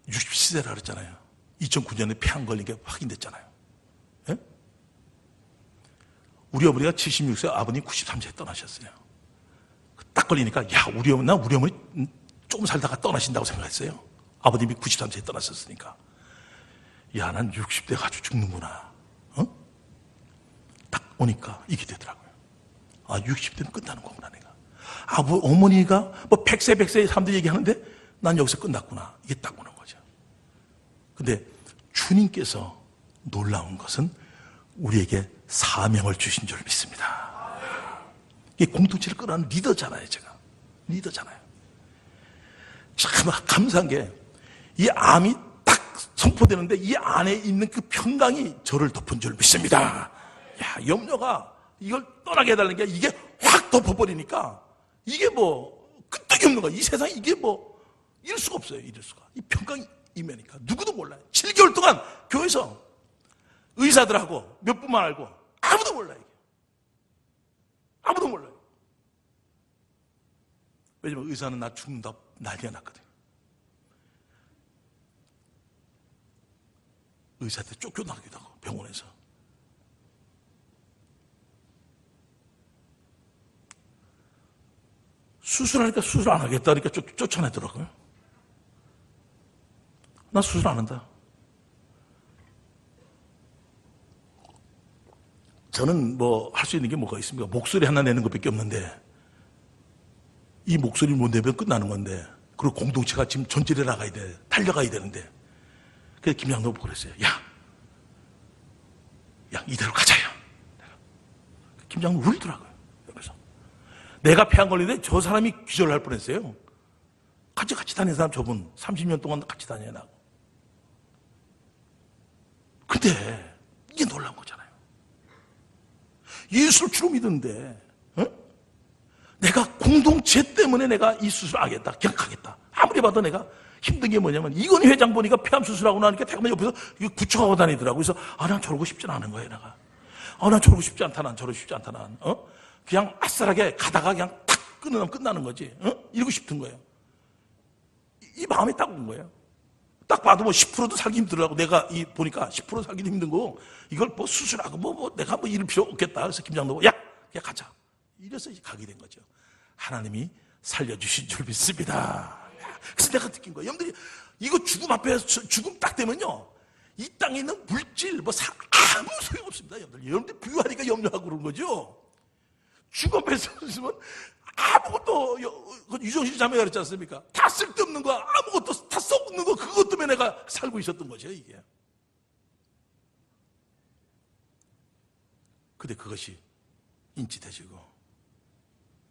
60세라 그랬잖아요. 2009년에 폐암 걸린 게 확인됐잖아요. 예? 우리 어머니가 76세, 아버님 93세에 떠나셨어요. 딱 걸리니까 야 우리 어머니 조금 살다가 떠나신다고 생각했어요. 아버님이 93세에 떠나셨으니까. 야, 난 60대 가지고 죽는구나. 딱 오니까 이게 되더라고요. 아, 60대면 끝나는 거구나, 내가. 아, 뭐, 어머니가 뭐 100세 사람들이 얘기하는데 난 여기서 끝났구나. 이게 딱 오는 거죠. 근데 주님께서 놀라운 것은 우리에게 사명을 주신 줄 믿습니다. 이게 공동체를 끌어가는 리더잖아요, 제가. 리더잖아요. 참 감사한 게 이 암이 딱 선포되는데 이 안에 있는 그 평강이 저를 덮은 줄 믿습니다. 야, 염려가 이걸 떠나게 해달라는 게 이게 확 덮어버리니까 이게 뭐 끄떡이 없는 거야. 이 세상에 이게 뭐 이럴 수가 없어요. 이럴 수가. 이 평강이 임하니까 누구도 몰라요. 7개월 동안 교회에서 의사들하고 몇 분만 알고 아무도 몰라요. 이게. 아무도 몰라요. 왜냐면 의사는 나 죽는다 난리가 났거든요. 의사한테 쫓겨나기도 하고 병원에서. 수술하니까 수술 안 하겠다 그러니까 쫓아내더라고요. 나 수술 안 한다. 저는 뭐 할 수 있는 게 뭐가 있습니까? 목소리 하나 내는 것밖에 없는데 이 목소리를 못 내면 끝나는 건데 그리고 공동체가 지금 전진해 나가야 돼. 달려가야 되는데 그래서 김양도 보고 그랬어요. 야 이대로 가자요. 김장로 울더라고요. 옆에서. 내가 폐암 걸리는데 저 사람이 기절할 뻔했어요. 같이 다니는 사람 저분 30년 동안 같이 다녀야 나고. 근데 이게 놀라운 거잖아요. 예수를 주로 믿는데 내가 공동체 때문에 내가 이 수술을 하겠다. 그냥 가겠다. 아무리 봐도 내가 힘든 게 뭐냐면 이건희 회장 보니까 폐암 수술하고 나니까 잠깐만 옆에서 구축하고 다니더라고. 그래서 난 저러고 싶진 않은 거예요. 내가. 난 저러고 싶지 않다. 난 저러고 싶지 않다. 난 그냥 아싸하게 가다가 그냥 탁 끊으면 끝나는 거지. 이러고 싶은 거예요. 이 마음이 딱 온 거예요. 딱 봐도 뭐 10%도 살기 힘들더라고. 내가 보니까 10% 살기도 힘든 거 이걸 뭐 수술하고 뭐 내가 뭐 이럴 필요 없겠다. 그래서 김장로가 야 그냥 가자. 이래서 가게 된 거죠. 하나님이 살려주신 줄 믿습니다. 그래서 내가 느낀 거예요. 여러분들이 이거 죽음 앞에 죽음 딱 되면요. 이 땅에 있는 물질 아무 소용없습니다. 여러분들 부유하니까 염려하고 그런 거죠. 죽음 앞에 있으면 아무것도 유정실 자매가 그랬지 않습니까? 다 쓸데없는 거 아무것도 다 썩는 거 그것 때문에 내가 살고 있었던 거죠. 이게. 근데 그것이 인지되지고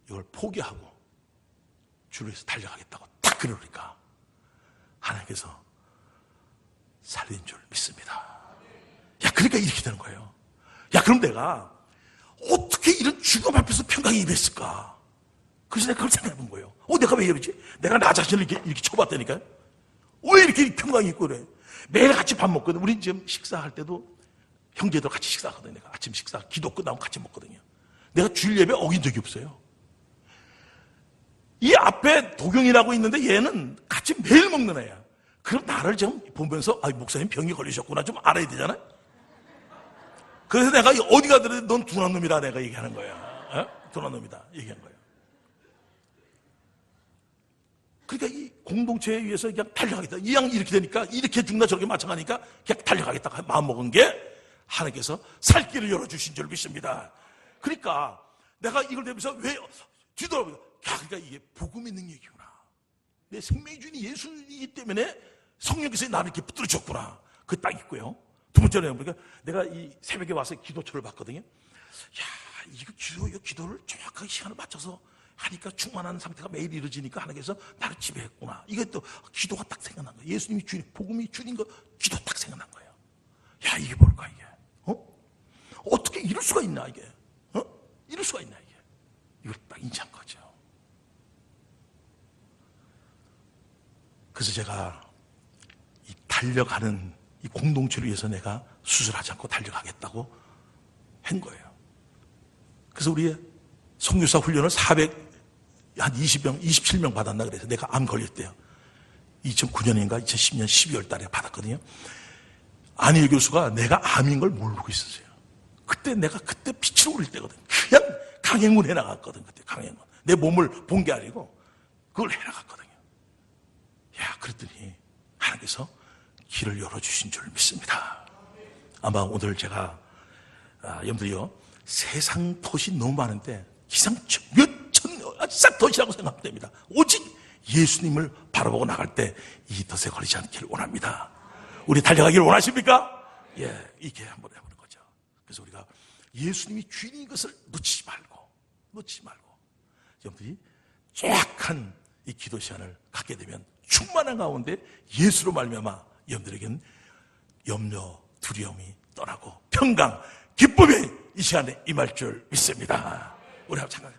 이걸 포기하고 주를 위해서 달려가겠다고 딱 그러니까 하나님께서 살린 줄 믿습니다. 야, 그러니까 이렇게 되는 거예요. 야, 그럼 내가 어떻게 이런 죽음 앞에서 평강이 임했을까? 그래서 내가 그걸 생각해 본 거예요. 내가 왜 이러지? 내가 나 자신을 이렇게 쳐봤다니까요. 왜 이렇게 평강이 있고 그래? 매일 같이 밥 먹거든. 우린 지금 식사할 때도 형제들 같이 식사하거든요. 내가 아침 식사, 기도 끝나고 같이 먹거든요. 내가 주일 예배 어긴 적이 없어요. 이 앞에 도경이라고 있는데 얘는 같이 매일 먹는 애야. 그럼 나를 좀 보면서 목사님 병이 걸리셨구나 좀 알아야 되잖아요. 그래서 내가 어디 가더라도 넌 둔한 놈이다 내가 얘기하는 거야. 둔한 놈이다 얘기한 거예요. 그러니까 이 공동체에 의해서 그냥 달려가겠다. 이 양 이렇게 되니까 이렇게 죽나 저렇게 마찬가지니까 그냥 달려가겠다 마음 먹은 게 하나님께서 살 길을 열어주신 줄 믿습니다. 그러니까 내가 이걸 되면서 왜 뒤돌아보니까 그러니까 이게 복음의 능력이구나. 내 생명의 주인이 예수이기 때문에 성령께서 나를 이렇게 붙들어줬구나. 그 딱 있고요. 두 번째로 보니까 내가 이 새벽에 와서 기도처를 봤거든요. 야, 이거 기도를 정확하게 시간을 맞춰서 하니까 충만한 상태가 매일 이루어지니까 하나님께서 나를 지배했구나. 이것도 기도가 딱 생각난 거예요. 예수님이 주인, 복음이 주인 거 기도 딱 생각난 거예요. 야, 이게 뭘까 이게? 어떻게 이럴 수가 있나 이게? 이럴 수가 있나 이게. 이걸 딱 인지한 거죠. 그래서 제가 이 달려가는 이 공동체를 위해서 내가 수술하지 않고 달려가겠다고 한 거예요. 그래서 우리의 선교사 훈련을 한 20명, 27명 받았나 그래서 내가 암 걸렸대요. 2009년인가 2010년 12월 달에 받았거든요. 안희일 교수가 내가 암인 걸 모르고 있었어요. 내가 그때 빛을 올릴 때거든. 그냥 강행군 해나갔거든. 그때 강행군. 내 몸을 본 게 아니고 그걸 해나갔거든요. 야, 그랬더니 하나님께서 길을 열어주신 줄 믿습니다. 아마 오늘 제가, 여러분들이요, 세상 도시 너무 많은데 기상청 싹 도시라고 생각하면 됩니다. 오직 예수님을 바라보고 나갈 때 이 덫에 걸리지 않기를 원합니다. 우리 달려가기를 원하십니까? 예, 이게 한번 해보는 거죠. 그래서 우리가 예수님이 주인인 것을 놓치지 말고 여러분들이 정확한 이 기도 시간을 갖게 되면 충만한 가운데 예수로 말미암아 여러분들에게는 염려, 두려움이 떠나고 평강, 기쁨이 이 시간에 임할 줄 믿습니다. 우리 한번 잠깐